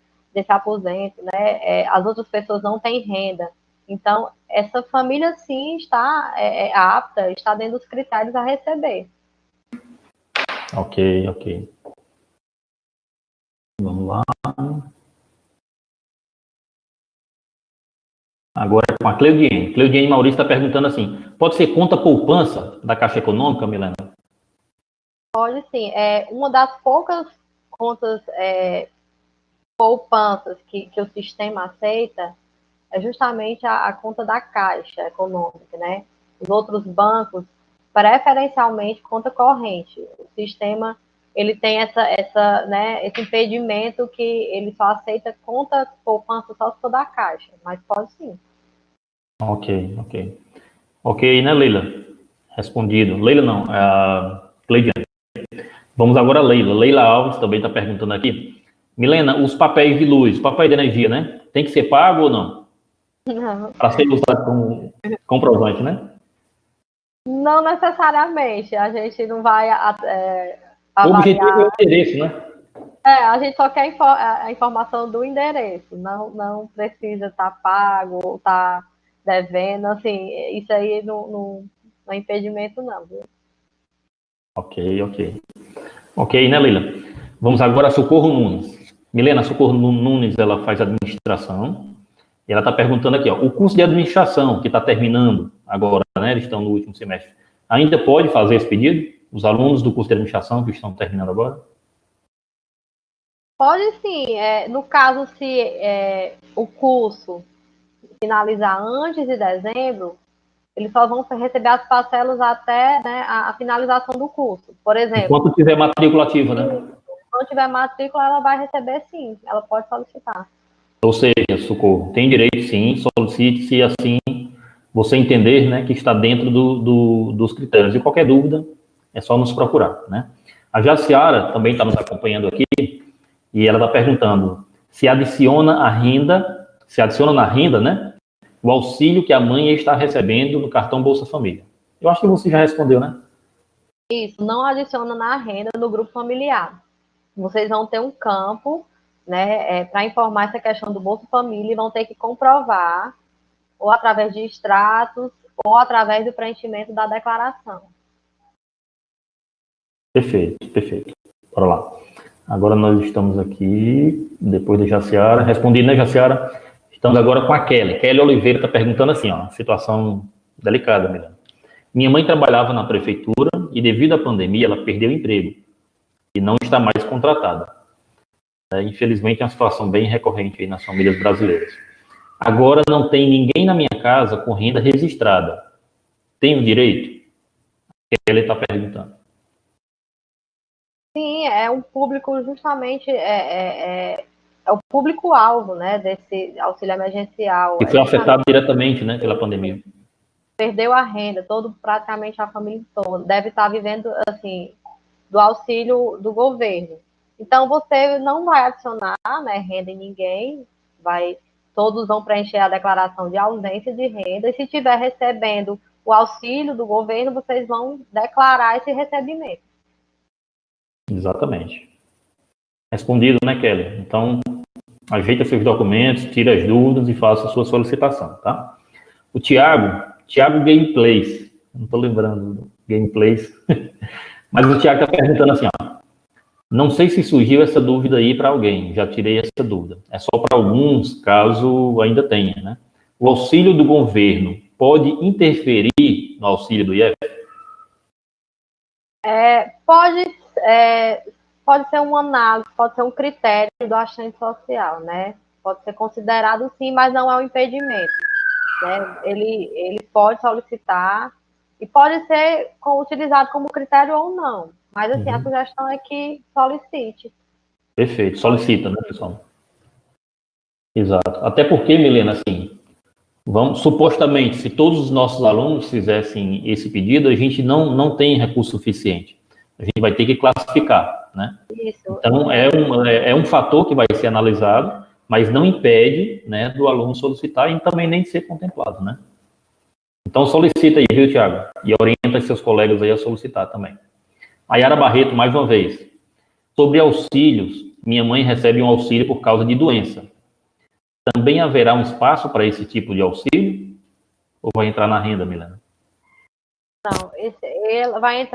aposento, né? As outras pessoas não têm renda. Então, essa família, sim, está apta, está dentro dos critérios a receber. Ok, ok. Vamos lá. Agora é com a Cleudiene. Cleudiene Maurício está perguntando assim: pode ser conta poupança da Caixa Econômica, Milena? Pode sim. Uma das poucas contas poupanças que o sistema aceita é justamente a conta da Caixa Econômica, né? Os outros bancos, preferencialmente, conta corrente. O sistema ele tem né, esse impedimento que ele só aceita conta poupança só se for da Caixa, mas pode sim. Ok, ok. Ok, né, Leila? Respondido. Leila não, Cleidiane. Vamos agora a Leila. Leila Alves também está perguntando aqui. Milena, os papéis de luz, papel de energia, né? Tem que ser pago ou não? Não, Para ser usado como comprovante, né? não necessariamente. A gente não vai O objetivo é o avaliar. endereço, né? A gente só quer a informação do endereço, não precisa estar pago ou estar devendo, assim, isso aí não é impedimento não, viu? Ok, ok. Ok, né, Leila? Vamos agora a Socorro Nunes. Milena, Socorro Nunes, ela faz administração. E ela está perguntando aqui, ó, o curso de administração que está terminando agora, né? Eles estão no último semestre. Ainda pode fazer esse pedido? Os alunos do curso de administração que estão terminando agora? Pode sim, no caso se o curso finalizar antes de dezembro, eles só vão receber as parcelas até, né, a finalização do curso. Por exemplo, Enquanto tiver matrícula ativa, né? quando tiver matrícula, ela vai receber sim, ela pode solicitar. Ou seja, Socorro, tem direito sim, solicite se assim você entender, né, que está dentro dos critérios. E qualquer dúvida, é só nos procurar, né? A Jaciara também está nos acompanhando aqui e ela está perguntando se adiciona a renda, se adiciona na renda, né, o auxílio que a mãe está recebendo no cartão Bolsa Família. Eu acho que você já respondeu, né? Isso, não adiciona na renda do grupo familiar. Vocês vão ter um campo, né, para informar essa questão do Bolsa Família e vão ter que comprovar, ou através de extratos, ou através do preenchimento da declaração. Perfeito, perfeito. Bora lá. Agora nós estamos aqui, depois da Jaciara. Respondi, né, Jaciara? Estamos agora com a Kelly. Kelly Oliveira está perguntando assim, ó, situação delicada, Milena. Minha mãe trabalhava na prefeitura e devido à pandemia ela perdeu o emprego e não está mais contratada. Infelizmente é uma situação bem recorrente aí nas famílias brasileiras. Agora não tem ninguém na minha casa com renda registrada. Tenho direito? Kelly está perguntando. Sim, é um público justamente, o público-alvo, né, desse auxílio emergencial. E foi afetado diretamente, né, pela pandemia. Perdeu a renda, praticamente a família toda, deve estar vivendo, assim, do auxílio do governo. Então, você não vai adicionar, né, renda em ninguém, todos vão preencher a declaração de ausência de renda, e se estiver recebendo o auxílio do governo, vocês vão declarar esse recebimento. Exatamente. Respondido, né, Kelly? Então, ajeita seus documentos, tira as dúvidas e faça a sua solicitação, tá? O Thiago Gameplays, não estou lembrando do Gameplays, mas o Thiago está perguntando assim, ó, não sei se surgiu essa dúvida aí para alguém, já tirei essa dúvida. É só para alguns, caso ainda tenha, né? O auxílio do governo pode interferir no auxílio do IEF? Pode ser uma análise, pode ser um critério do assistente social, né? Pode ser considerado sim, mas não é um impedimento, né? Ele pode solicitar e pode ser utilizado como critério ou não. Mas assim, a sugestão é que solicite. Perfeito, solicita, né, pessoal? Exato. Até porque, Milena, assim, supostamente, se todos os nossos alunos fizessem esse pedido, a gente não tem recurso suficiente. A gente vai ter que classificar, né? Isso. Então, é um fator que vai ser analisado, mas não impede, né, do aluno solicitar e também nem de ser contemplado, né? Então, solicita aí, viu, Thiago? E orienta seus colegas aí a solicitar também. A Yara Barreto, mais uma vez. Sobre auxílios, minha mãe recebe um auxílio por causa de doença. Também haverá um espaço para esse tipo de auxílio? Ou vai entrar na renda, Milena? Não, ela vai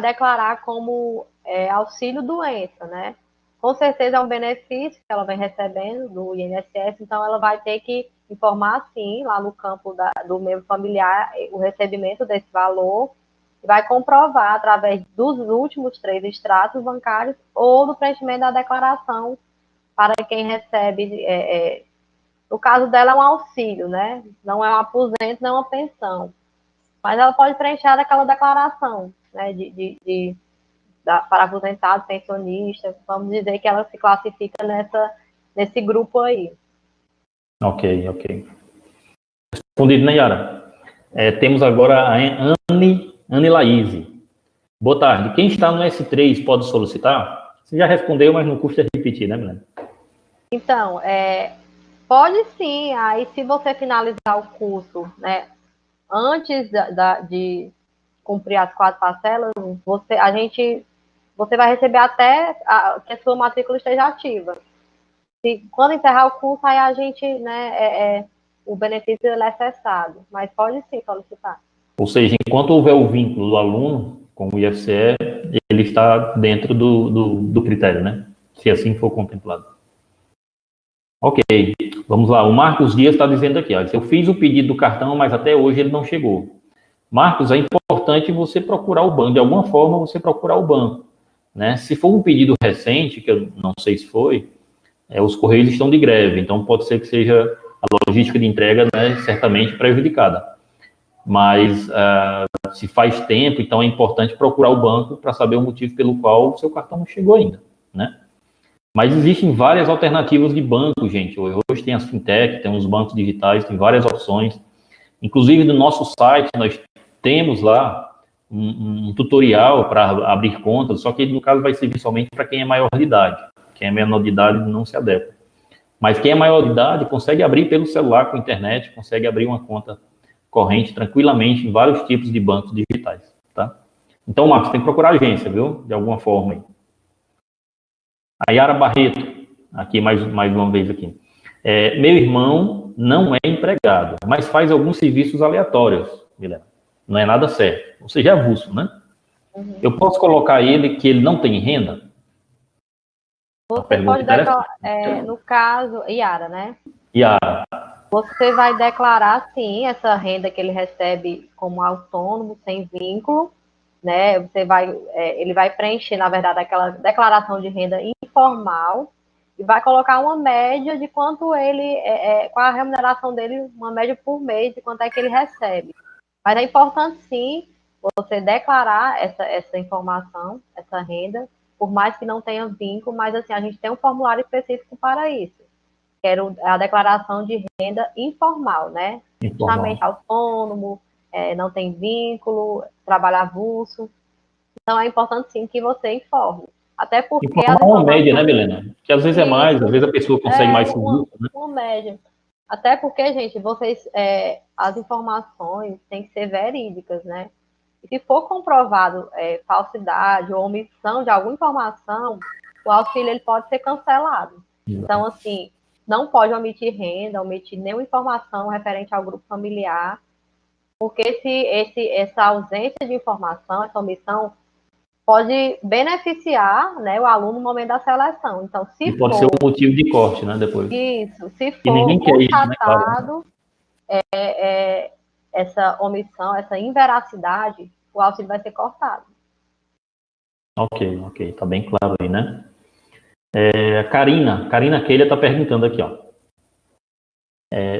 declarar como auxílio doença, né? Com certeza é um benefício que ela vem recebendo do INSS, então ela vai ter que informar, sim, lá no campo do membro familiar, o recebimento desse valor, e vai comprovar através dos últimos 3 extratos bancários ou do preenchimento da declaração para quem recebe. No caso dela, é um auxílio, né? Não é um aposento, não é uma pensão. Mas ela pode preencher aquela declaração, né, para aposentado, pensionista, vamos dizer que ela se classifica nesse grupo aí. Ok. Respondido, né, Yara? Temos agora a Anne Laís. Boa tarde. Quem está no S3 pode solicitar? Você já respondeu, mas não custa repetir, né, Milena? Então, pode sim. Aí, se você finalizar o curso, né, antes de cumprir as 4 parcelas, você vai receber até que a sua matrícula esteja ativa. Quando encerrar o curso, aí a gente, né, o benefício é cessado, mas pode sim solicitar. Ou seja, enquanto houver o vínculo do aluno com o IFCE, ele está dentro do critério, né? Se assim for contemplado. Ok, vamos lá. O Marcos Dias está dizendo aqui, ó, eu fiz o pedido do cartão, mas até hoje ele não chegou. Marcos, é importante você procurar o banco, de alguma forma você procurar o banco, né? Se for um pedido recente, que eu não sei se foi, os Correios estão de greve, então pode ser que seja a logística de entrega, né, certamente prejudicada. Mas se faz tempo, então é importante procurar o banco para saber o motivo pelo qual o seu cartão não chegou ainda, né? Mas existem várias alternativas de banco, gente. Hoje tem as fintech, tem os bancos digitais, tem várias opções. Inclusive, no nosso site, nós temos lá um tutorial para abrir contas, só que no caso vai servir somente para quem é maior de idade. Quem é menor de idade não se adequa. Mas quem é maior de idade consegue abrir pelo celular com internet, consegue abrir uma conta corrente tranquilamente em vários tipos de bancos digitais, tá? Então, Marcos, tem que procurar agência, viu? De alguma forma aí. A Yara Barreto, aqui mais uma vez aqui. Meu irmão não é empregado, mas faz alguns serviços aleatórios, Milena. Não é nada certo. Ou seja, é avulso, né? Uhum. Eu posso colocar ele que ele não tem renda? Você pode declarar, no caso, Yara, né? Yara. Você vai declarar, sim, essa renda que ele recebe como autônomo, sem vínculo, né? Ele vai preencher, na verdade, aquela declaração de renda informal e vai colocar uma média de quanto qual a remuneração dele, uma média por mês de quanto é que ele recebe. Mas é importante, sim, você declarar essa informação, essa renda, por mais que não tenha vínculo, mas assim, a gente tem um formulário específico para isso, que era a declaração de renda informal, né? Justamente autônomo, não tem vínculo, trabalho avulso. Então, é importante, sim, que você informe. Até porque informar uma média, né, Milena? Que às vezes é mais, às vezes a pessoa consegue mais seguro, né? Uma média. Até porque, gente, as informações têm que ser verídicas, né? E se for comprovado falsidade ou omissão de alguma informação, o auxílio ele pode ser cancelado. Então, assim, não pode omitir renda, omitir nenhuma informação referente ao grupo familiar, porque essa ausência de informação, essa omissão, pode beneficiar, né, o aluno no momento da seleção. Então, E pode ser um motivo de corte, né, depois. Isso, se E for ninguém quer isso, né, claro. constatado essa omissão, essa inveracidade, o auxílio vai ser cortado. Ok, tá bem claro aí, né? Karina Keila está perguntando aqui, ó.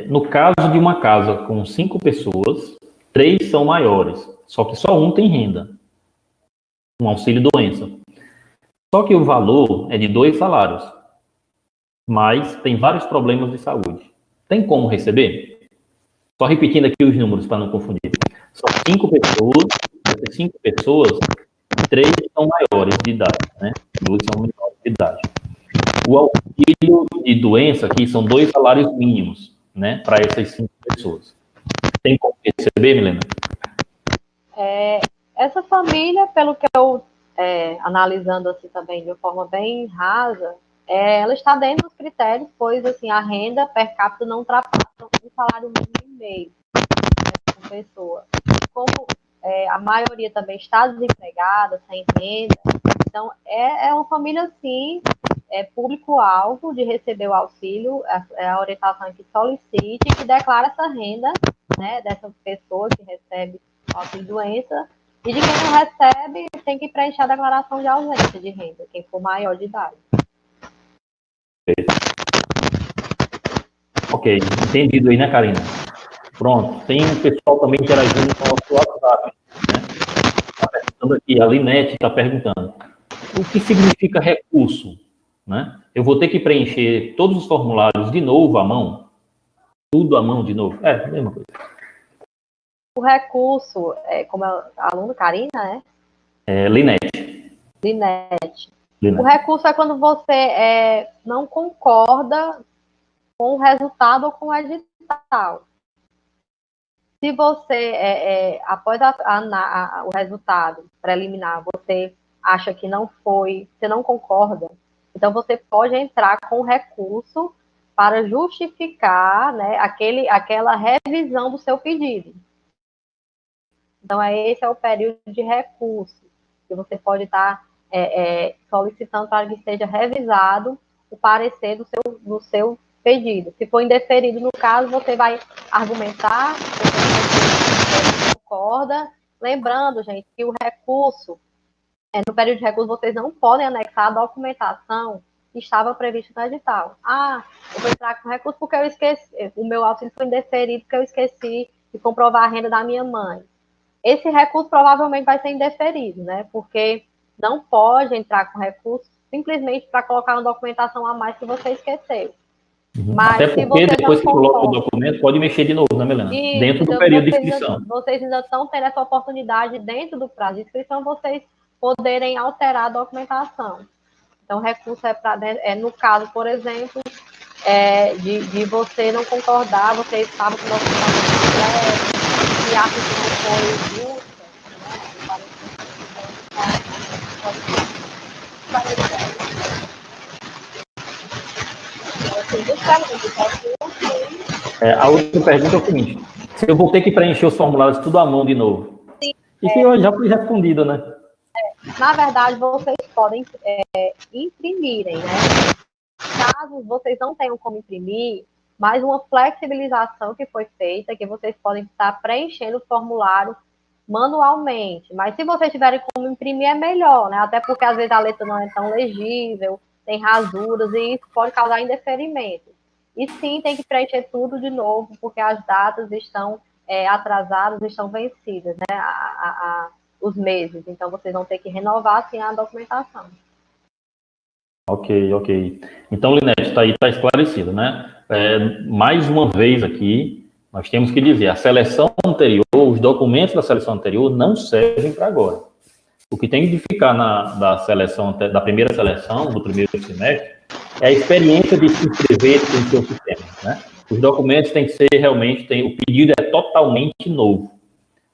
No caso de uma casa com 5 pessoas, 3 são maiores, só que só um tem renda, um auxílio doença. Só que o valor é de 2 salários, mas tem vários problemas de saúde. Tem como receber? Só repetindo aqui os números para não confundir. São 5 pessoas, dessas 5 pessoas, 3 são maiores de idade, né? 2 são menores de idade. O auxílio de doença aqui são 2 salários mínimos, né? Para essas 5 pessoas. Tem como receber, Milena? Essa família, pelo que eu analisando assim também de uma forma bem rasa, ela está dentro dos critérios, pois assim a renda per capita não ultrapassa um salário mínimo e meio, né, por pessoa. Como a maioria também está desempregada, sem renda, então é uma família assim, público-alvo de receber o auxílio, a orientação que solicite, que declara essa renda, né, dessa pessoa que recebe o auxílio doença. E de quem não recebe, tem que preencher a declaração de ausência de renda, quem for maior de idade. Ok, entendido aí, né, Karina? Pronto, tem um pessoal também interagindo com o nosso WhatsApp, né? Tá perguntando aqui, a Linete está perguntando, o que significa recurso, né? Eu vou ter que preencher todos os formulários de novo à mão? Tudo à mão de novo? É, mesma coisa. O recurso, como a aluna Karina, né? Linete. O recurso é quando você não concorda com o resultado ou com o edital. Se você, após o resultado preliminar, você acha que não foi, você não concorda, então você pode entrar com recurso para justificar, né, aquela revisão do seu pedido. Então, esse é o período de recurso, que você pode estar solicitando para que seja revisado o parecer do seu pedido. Se for indeferido, no caso, você vai argumentar, você concorda. Lembrando, gente, que o recurso, no período de recurso, vocês não podem anexar a documentação que estava prevista no edital. Eu vou entrar com recurso porque eu esqueci, o meu auxílio foi indeferido porque eu esqueci de comprovar a renda da minha mãe. Esse recurso provavelmente vai ser indeferido, né? Porque não pode entrar com recurso simplesmente para colocar uma documentação a mais que você esqueceu. Mas, até porque depois que coloca o documento, pode mexer de novo, né, Milena? Dentro do período de inscrição. Vocês ainda estão tendo essa oportunidade, dentro do prazo de inscrição, vocês poderem alterar a documentação. Então, o recurso no caso, por exemplo, de você não concordar, você estava com o documento e acha que não foi justa, A outra pergunta é o seguinte: se eu vou ter que preencher os formulários tudo à mão de novo? Sim, isso já foi respondido, né? Na verdade, vocês podem imprimirem, né? Caso vocês não tenham como imprimir, mais uma flexibilização que foi feita, que vocês podem estar preenchendo o formulário manualmente. Mas se vocês tiverem como imprimir, é melhor, né? Até porque às vezes a letra não é tão legível, tem rasuras, e isso pode causar indeferimento. E sim, tem que preencher tudo de novo, porque as datas estão atrasadas, estão vencidas, né? Os meses. Então, vocês vão ter que renovar, assim, a documentação. Ok. Então, Linete, está esclarecido, né? Mais uma vez aqui, nós temos que dizer, a seleção anterior, os documentos da seleção anterior não servem para agora. O que tem de ficar da seleção, da primeira seleção, do primeiro semestre, é a experiência de se inscrever no seu sistema, né? Os documentos têm que ser realmente, o pedido é totalmente novo.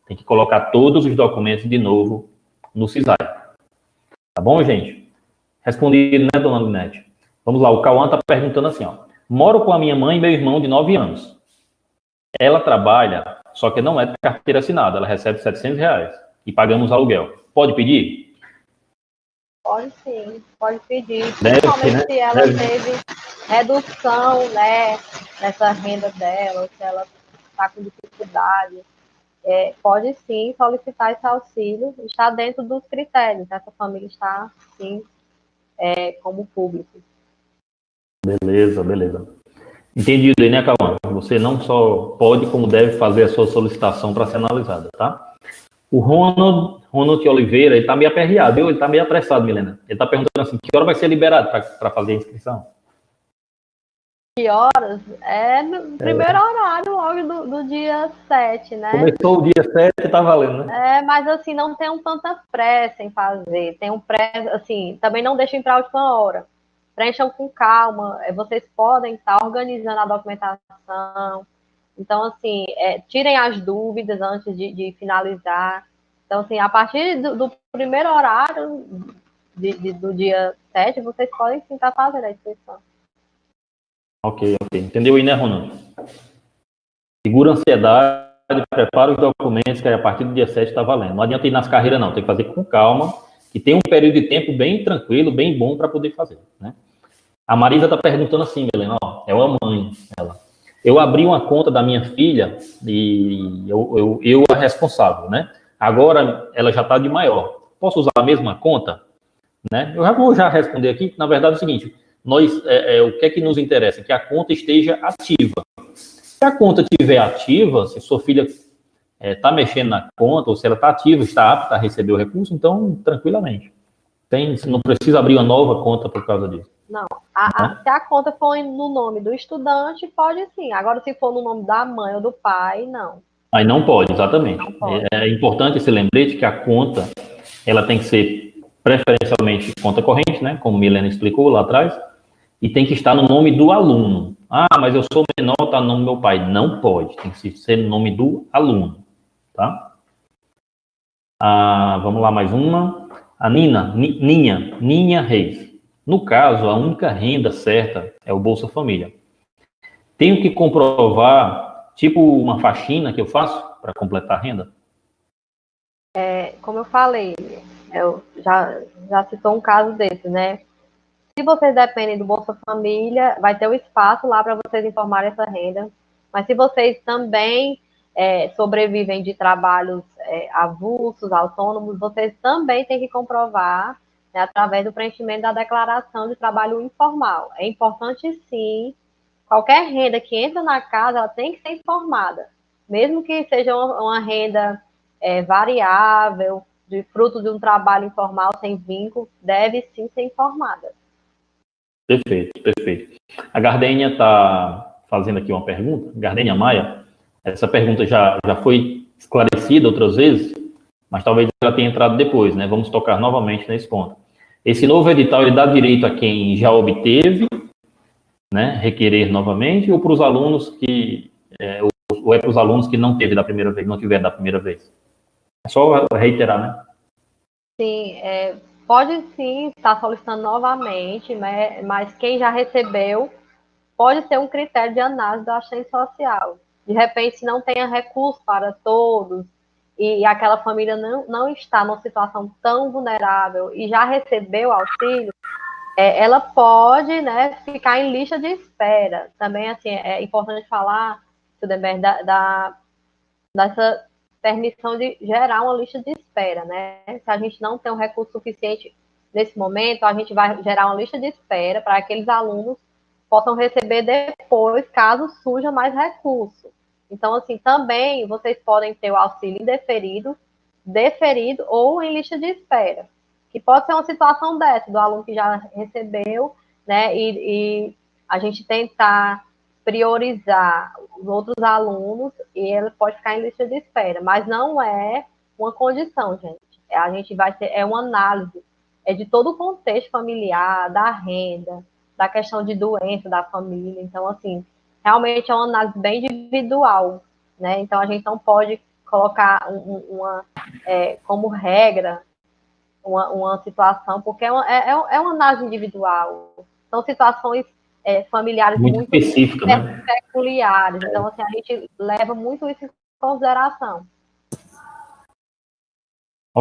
Tem que colocar todos os documentos de novo no CISAI. Tá bom, gente? Respondido, né, dona Lunete? Vamos lá, o Cauã está perguntando assim, ó. Moro com a minha mãe e meu irmão de 9 anos. Ela trabalha, só que não é de carteira assinada, ela recebe R$ 700 e pagamos aluguel. Pode pedir? Pode sim, pode pedir. Deve, Principalmente né? se ela teve redução, né, nessa renda dela, ou se ela está com dificuldade. Pode sim solicitar esse auxílio, está dentro dos critérios, essa família está, sim, como público. Beleza, beleza. Entendido aí, né, Cauã? Você não só pode, como deve fazer a sua solicitação para ser analisada, tá? O Ronald Oliveira, ele está meio aperreado, viu? Ele está meio apressado, Milena. Ele está perguntando assim, que hora vai ser liberado para fazer a inscrição? Que horas? É no primeiro horário, logo do dia 7, né? Começou o dia 7 e está valendo, né? Mas assim, não tenham tanta pressa em fazer. Tem assim, também não deixem para a última hora. Preencham com calma. Vocês podem estar organizando a documentação. Então, assim, tirem as dúvidas antes de finalizar. Então, assim, a partir do primeiro horário do dia 7, vocês podem sim estar fazendo a inscrição. Ok. Entendeu aí, né, Ronald? Segura a ansiedade, prepara os documentos, que a partir do dia 7 está valendo. Não adianta ir nas carreiras, não. Tem que fazer com calma, que tem um período de tempo bem tranquilo, bem bom para poder fazer, né? A Marisa está perguntando assim, Helena, é uma mãe, ela. Eu abri uma conta da minha filha e eu a responsável, né? Agora ela já está de maior. Posso usar a mesma conta? Né? Eu já vou responder aqui. Na verdade é o seguinte, o que é que nos interessa? Que a conta esteja ativa. Se a conta estiver ativa, se sua filha está mexendo na conta, ou se ela está ativa, está apta a receber o recurso, então tranquilamente. Não precisa abrir uma nova conta por causa disso. Não. Se a conta for no nome do estudante, pode sim. Agora, se for no nome da mãe ou do pai, não. Aí não pode, exatamente. Não pode. É importante esse lembrete que a conta ela tem que ser preferencialmente conta corrente, né? Como a Milena explicou lá atrás, e tem que estar no nome do aluno. Ah, mas eu sou menor, está no nome do meu pai. Não pode, tem que ser no nome do aluno, tá? Vamos lá, mais uma. A Ninha Reis. No caso, a única renda certa é o Bolsa Família. Tenho que comprovar, tipo uma faxina que eu faço para completar a renda? Como eu falei, eu já citou um caso desse, né? Se vocês dependem do Bolsa Família, vai ter o espaço lá para vocês informarem essa renda. Mas se vocês também sobrevivem de trabalhos avulsos, autônomos, vocês também têm que comprovar, né, através do preenchimento da declaração de trabalho informal. É importante, sim, qualquer renda que entra na casa, ela tem que ser informada. Mesmo que seja uma renda variável, de fruto de um trabalho informal sem vínculo, deve sim ser informada. Perfeito. A Gardênia está fazendo aqui uma pergunta, Gardênia Maia. Essa pergunta já foi esclarecida outras vezes, mas talvez ela tenha entrado depois, né? Vamos tocar novamente nesse ponto. Esse novo edital, ele dá direito a quem já obteve, né, requerer novamente, ou para os alunos ou é para os alunos que não teve da primeira vez, não tiver da primeira vez? É só reiterar, né? Sim, pode sim estar solicitando novamente, né, mas quem já recebeu pode ser um critério de análise da assistência social. De repente, se não tenha recurso para todos e aquela família não está numa situação tão vulnerável e já recebeu auxílio, ela pode, né, ficar em lista de espera. Também, assim, é importante falar, Sudenberg, dessa permissão de gerar uma lista de espera, né? Se a gente não tem um recurso suficiente nesse momento, a gente vai gerar uma lista de espera para aqueles alunos possam receber depois, caso surja mais recurso. Então, assim, também vocês podem ter o auxílio indeferido, deferido ou em lista de espera, que pode ser uma situação dessa, do aluno que já recebeu, né, e a gente tentar priorizar os outros alunos e ele pode ficar em lista de espera, mas não é uma condição, gente. A gente vai ter uma análise de todo o contexto familiar, da renda, da questão de doença da família. Então, assim, realmente é uma análise bem individual, né? Então, a gente não pode colocar como regra uma situação, porque é uma análise individual. São situações familiares Muito muito específica, né? peculiares. Então, assim, a gente leva muito isso em consideração.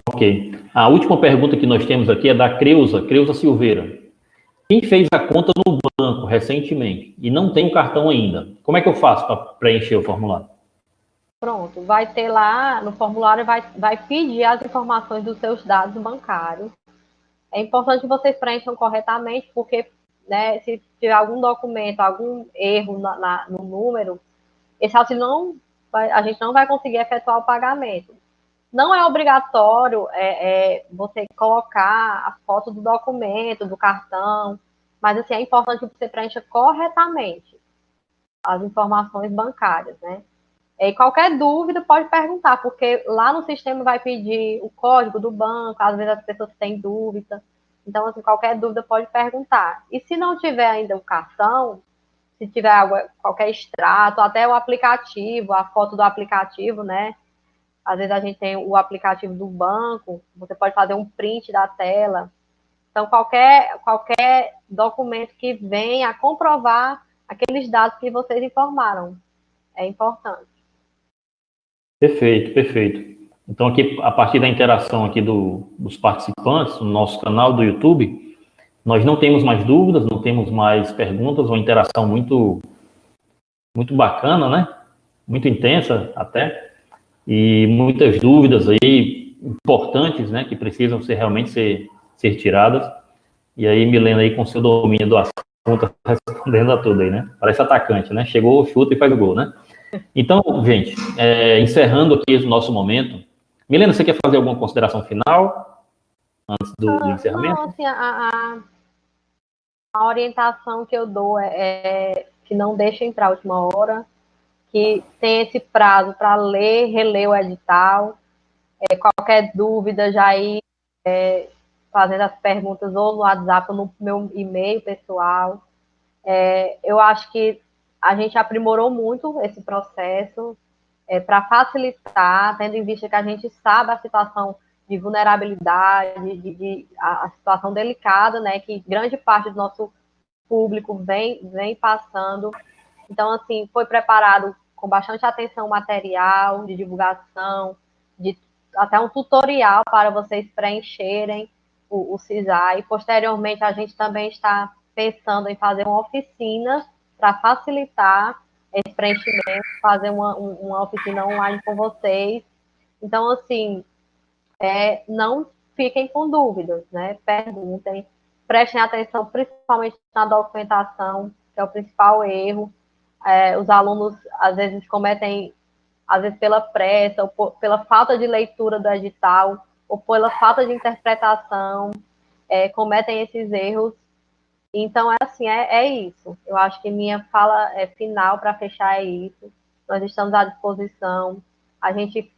Ok. A última pergunta que nós temos aqui é da Creuza Silveira. Quem fez a conta no banco recentemente e não tem o cartão ainda, como é que eu faço para preencher o formulário? Pronto, vai ter lá no formulário, vai pedir as informações dos seus dados bancários. É importante que vocês preencham corretamente, porque, né, se tiver algum documento, algum erro no número, esse auxílio a gente não vai conseguir efetuar o pagamento. Não é obrigatório você colocar a foto do documento, do cartão, mas assim, é importante que você preencha corretamente as informações bancárias, né? E qualquer dúvida pode perguntar, porque lá no sistema vai pedir o código do banco, às vezes as pessoas têm dúvida. Então, assim, qualquer dúvida pode perguntar. E se não tiver ainda o cartão, se tiver qualquer extrato, até o aplicativo, a foto do aplicativo, né? Às vezes a gente tem o aplicativo do banco, você pode fazer um print da tela. Então, qualquer documento que venha a comprovar aqueles dados que vocês informaram é importante. Perfeito, perfeito. Então, aqui, a partir da interação aqui dos participantes, no nosso canal do YouTube, nós não temos mais dúvidas, não temos mais perguntas, uma interação muito, muito bacana, né? Muito intensa até, e muitas dúvidas aí importantes, né? Que precisam realmente ser tiradas. E aí, Milena aí com seu domínio do assunto, respondendo a tudo aí, né? Parece atacante, né? Chegou, chuta e faz o gol, né? Então, gente, encerrando aqui o nosso momento, Milena, você quer fazer alguma consideração final antes do encerramento? Não, assim, a orientação que eu dou é que não deixem para a última hora, que tem esse prazo para ler, reler o edital, qualquer dúvida já ir fazendo as perguntas ou no WhatsApp ou no meu e-mail pessoal. Eu acho que a gente aprimorou muito esse processo para facilitar, tendo em vista que a gente sabe a situação de vulnerabilidade, a situação delicada, né, que grande parte do nosso público vem passando. Então, assim, foi preparado com bastante atenção material, de divulgação, até um tutorial para vocês preencherem o CISAI. Posteriormente, a gente também está pensando em fazer uma oficina para facilitar esse preenchimento, fazer uma oficina online com vocês. Então, assim, não fiquem com dúvidas, né? Perguntem, prestem atenção principalmente na documentação, que é o principal erro. Os alunos, às vezes, cometem, às vezes pela pressa, ou pela falta de leitura do edital, ou pela falta de interpretação, cometem esses erros. Então, assim, é isso. Eu acho que minha fala final para fechar é isso. Nós estamos à disposição. A gente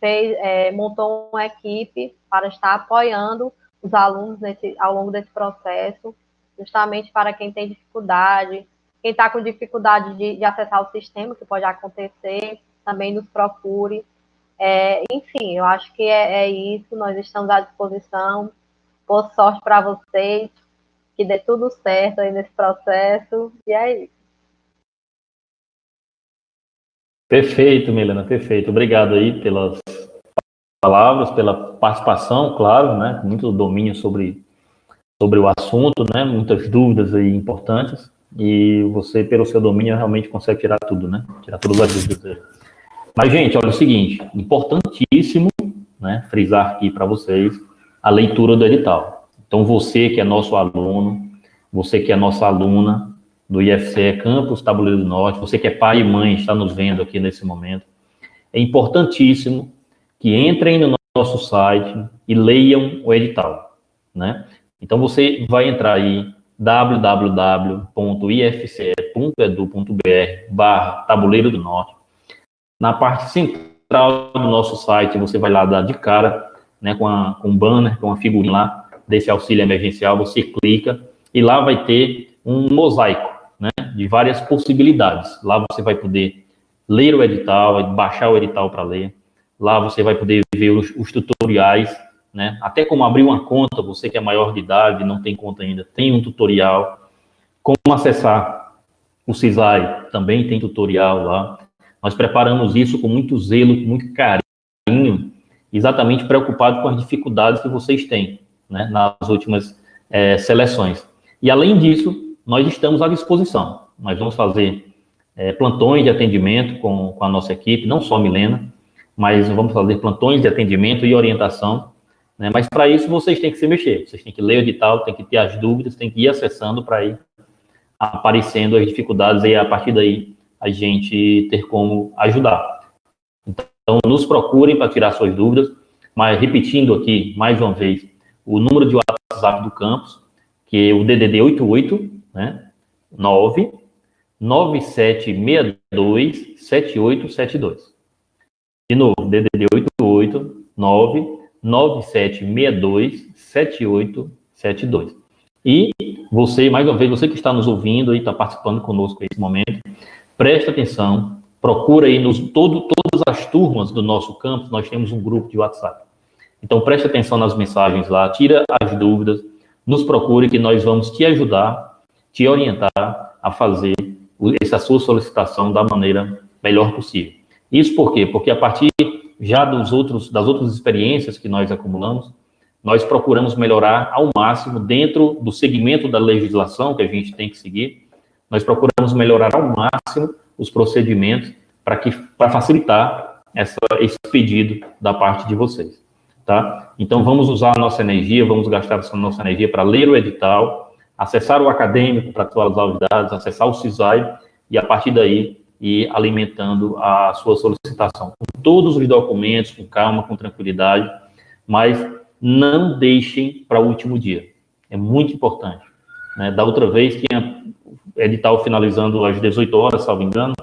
montou uma equipe para estar apoiando os alunos ao longo desse processo, justamente para quem tem dificuldade, quem está com dificuldade de acessar o sistema, que pode acontecer, também nos procure. Enfim, eu acho que é isso. Nós estamos à disposição. Boa sorte para vocês, que dê tudo certo aí nesse processo, e é isso. Perfeito, Milena, perfeito. Obrigado aí pelas palavras, pela participação, claro, né? Muito domínio sobre o assunto, né? Muitas dúvidas aí importantes. E você, pelo seu domínio, realmente consegue tirar tudo, né? Tirar todas as dúvidas. Mas, gente, olha o seguinte, importantíssimo, né? Frisar aqui para vocês a leitura do edital. Então, você que é nosso aluno, você que é nossa aluna do IFCE Campus Tabuleiro do Norte, você que é pai e mãe, está nos vendo aqui nesse momento, é importantíssimo que entrem no nosso site e leiam o edital, né? Então, você vai entrar aí, www.ifce.edu.br/Tabuleiro do Norte. Na parte central do nosso site, você vai lá dar de cara né, com um banner, com uma figurinha lá desse auxílio emergencial, você clica e lá vai ter um mosaico, né, de várias possibilidades. Lá você vai poder ler o edital, baixar o edital para ler. Lá você vai poder ver os tutoriais, né, até como abrir uma conta, você que é maior de idade, não tem conta ainda, tem um tutorial. Como acessar o CISAI, também tem tutorial lá. Nós preparamos isso com muito zelo, com muito carinho, exatamente preocupado com as dificuldades que vocês têm, né, nas últimas seleções. E, além disso, nós estamos à disposição. Nós vamos fazer plantões de atendimento com a nossa equipe, não só a Milena, mas vamos fazer plantões de atendimento e orientação, né? Mas, para isso, vocês têm que se mexer. Vocês têm que ler o edital, têm que ter as dúvidas, têm que ir acessando para ir aparecendo as dificuldades e, a partir daí, a gente ter como ajudar. Então, nos procurem para tirar suas dúvidas, mas repetindo aqui, mais uma vez, o número de WhatsApp do campus, que é o DDD 88, né, 99762-7872. De novo, DDD 88 99762-7872. E você, mais uma vez, você que está nos ouvindo e está participando conosco nesse momento, preste atenção, procura aí todas as turmas do nosso campus, nós temos um grupo de WhatsApp. Então, preste atenção nas mensagens lá, tira as dúvidas, nos procure que nós vamos te ajudar, te orientar a fazer essa sua solicitação da maneira melhor possível. Isso por quê? Porque a partir já das outras experiências que nós acumulamos, nós procuramos melhorar ao máximo dentro do segmento da legislação que a gente tem que seguir, nós procuramos melhorar ao máximo os procedimentos para facilitar esse pedido da parte de vocês, tá? Então, vamos usar a nossa energia, vamos gastar a nossa energia para ler o edital, acessar o acadêmico para atualizar os dados, acessar o CISAI e, a partir daí, ir alimentando a sua solicitação. Com todos os documentos, com calma, com tranquilidade, mas não deixem para o último dia. É muito importante, né? Da outra vez, tinha edital finalizando às 18 horas, salvo engano,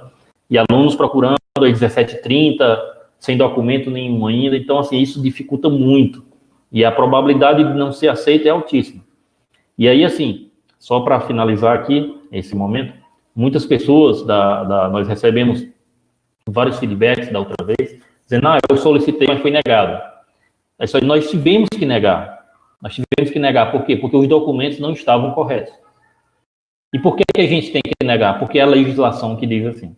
e alunos procurando às 17h30, sem documento nenhum ainda. Então, assim, isso dificulta muito. E a probabilidade de não ser aceito é altíssima. E aí, assim, só para finalizar aqui, esse momento, muitas pessoas, nós recebemos vários feedbacks da outra vez, dizendo, eu solicitei, mas foi negado. Nós tivemos que negar. Por quê? Porque os documentos não estavam corretos. E por que a gente tem que negar? Porque é a legislação que diz assim.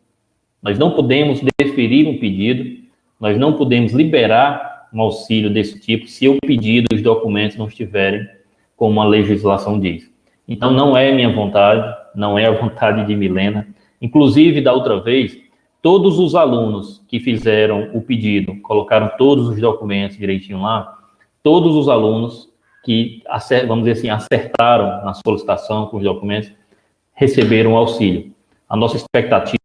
Nós não podemos deferir um pedido, nós não podemos liberar um auxílio desse tipo se o pedido e os documentos não estiverem como a legislação diz. Então, não é minha vontade, não é a vontade de Milena. Inclusive, da outra vez, todos os alunos que fizeram o pedido, colocaram todos os documentos direitinho lá, todos os alunos que, vamos dizer assim, acertaram na solicitação com os documentos, receberam o auxílio. A nossa expectativa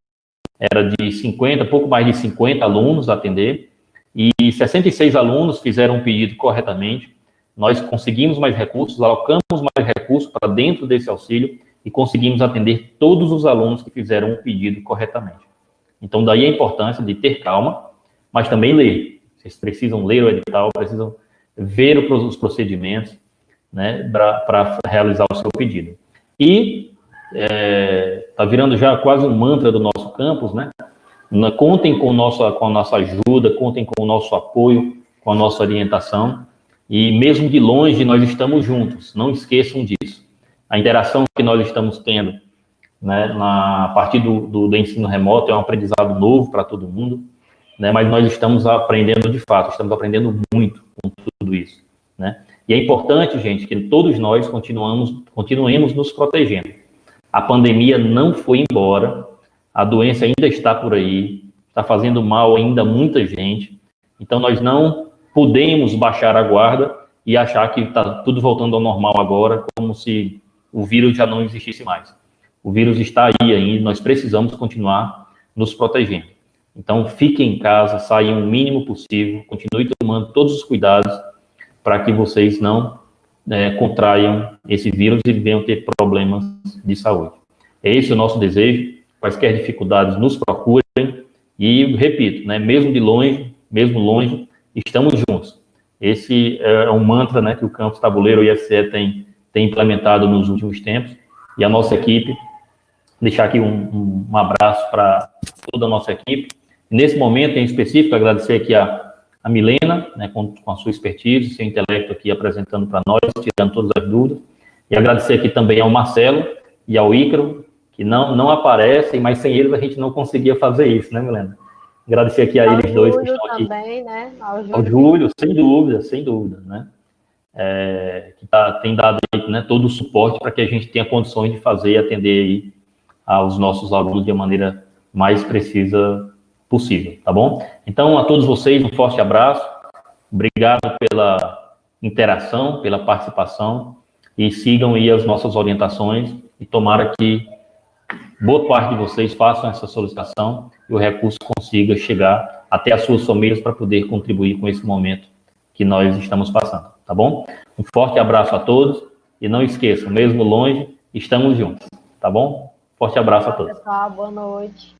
era de 50, pouco mais de 50 alunos a atender, e 66 alunos fizeram o pedido corretamente. Nós conseguimos mais recursos, alocamos mais recursos para dentro desse auxílio e conseguimos atender todos os alunos que fizeram o pedido corretamente. Então, daí a importância de ter calma, mas também ler. Vocês precisam ler o edital, precisam ver os procedimentos, né, para realizar o seu pedido. E está virando já quase um mantra do nosso campus, né? Contem com a nossa ajuda, contem com o nosso apoio, com a nossa orientação, e mesmo de longe nós estamos juntos, não esqueçam disso. A interação que nós estamos tendo, né, a partir do ensino remoto é um aprendizado novo para todo mundo, né, mas nós estamos aprendendo de fato, estamos aprendendo muito com tudo isso, né? E é importante, gente, que todos nós continuemos nos protegendo. A pandemia não foi embora, a doença ainda está por aí, está fazendo mal ainda a muita gente, então nós não podemos baixar a guarda e achar que está tudo voltando ao normal agora, como se o vírus já não existisse mais. O vírus está aí ainda, nós precisamos continuar nos protegendo. Então, fiquem em casa, saiam o mínimo possível, continue tomando todos os cuidados para que vocês não contraiam esse vírus e venham ter problemas de saúde. É esse o nosso desejo. Quaisquer dificuldades, nos procurem. E, repito, né, mesmo longe, estamos juntos. Esse é um mantra, né, que o Campus Tabuleiro, o IFCE, tem implementado nos últimos tempos, e a nossa equipe, deixar aqui um abraço para toda a nossa equipe. Nesse momento, em específico, agradecer aqui a Milena, né, com a sua expertise, seu intelecto aqui apresentando para nós, tirando todas as dúvidas, e agradecer aqui também ao Marcelo e ao Ícaro, que não aparecem, mas sem eles a gente não conseguia fazer isso, né, Milena? Agradecer aqui a eles dois que estão aqui. Também, né? Ao Júlio, sem dúvida, né? Que tem dado aí, né, todo o suporte para que a gente tenha condições de fazer e atender aí aos nossos alunos de maneira mais precisa possível, tá bom? Então, a todos vocês, um forte abraço, obrigado pela interação, pela participação, e sigam aí as nossas orientações, e tomara que boa parte de vocês façam essa solicitação e o recurso consiga chegar até as suas famílias para poder contribuir com esse momento que nós estamos passando, tá bom? Um forte abraço a todos, e não esqueçam, mesmo longe, estamos juntos, tá bom? Forte abraço a todos. Pessoal, boa noite.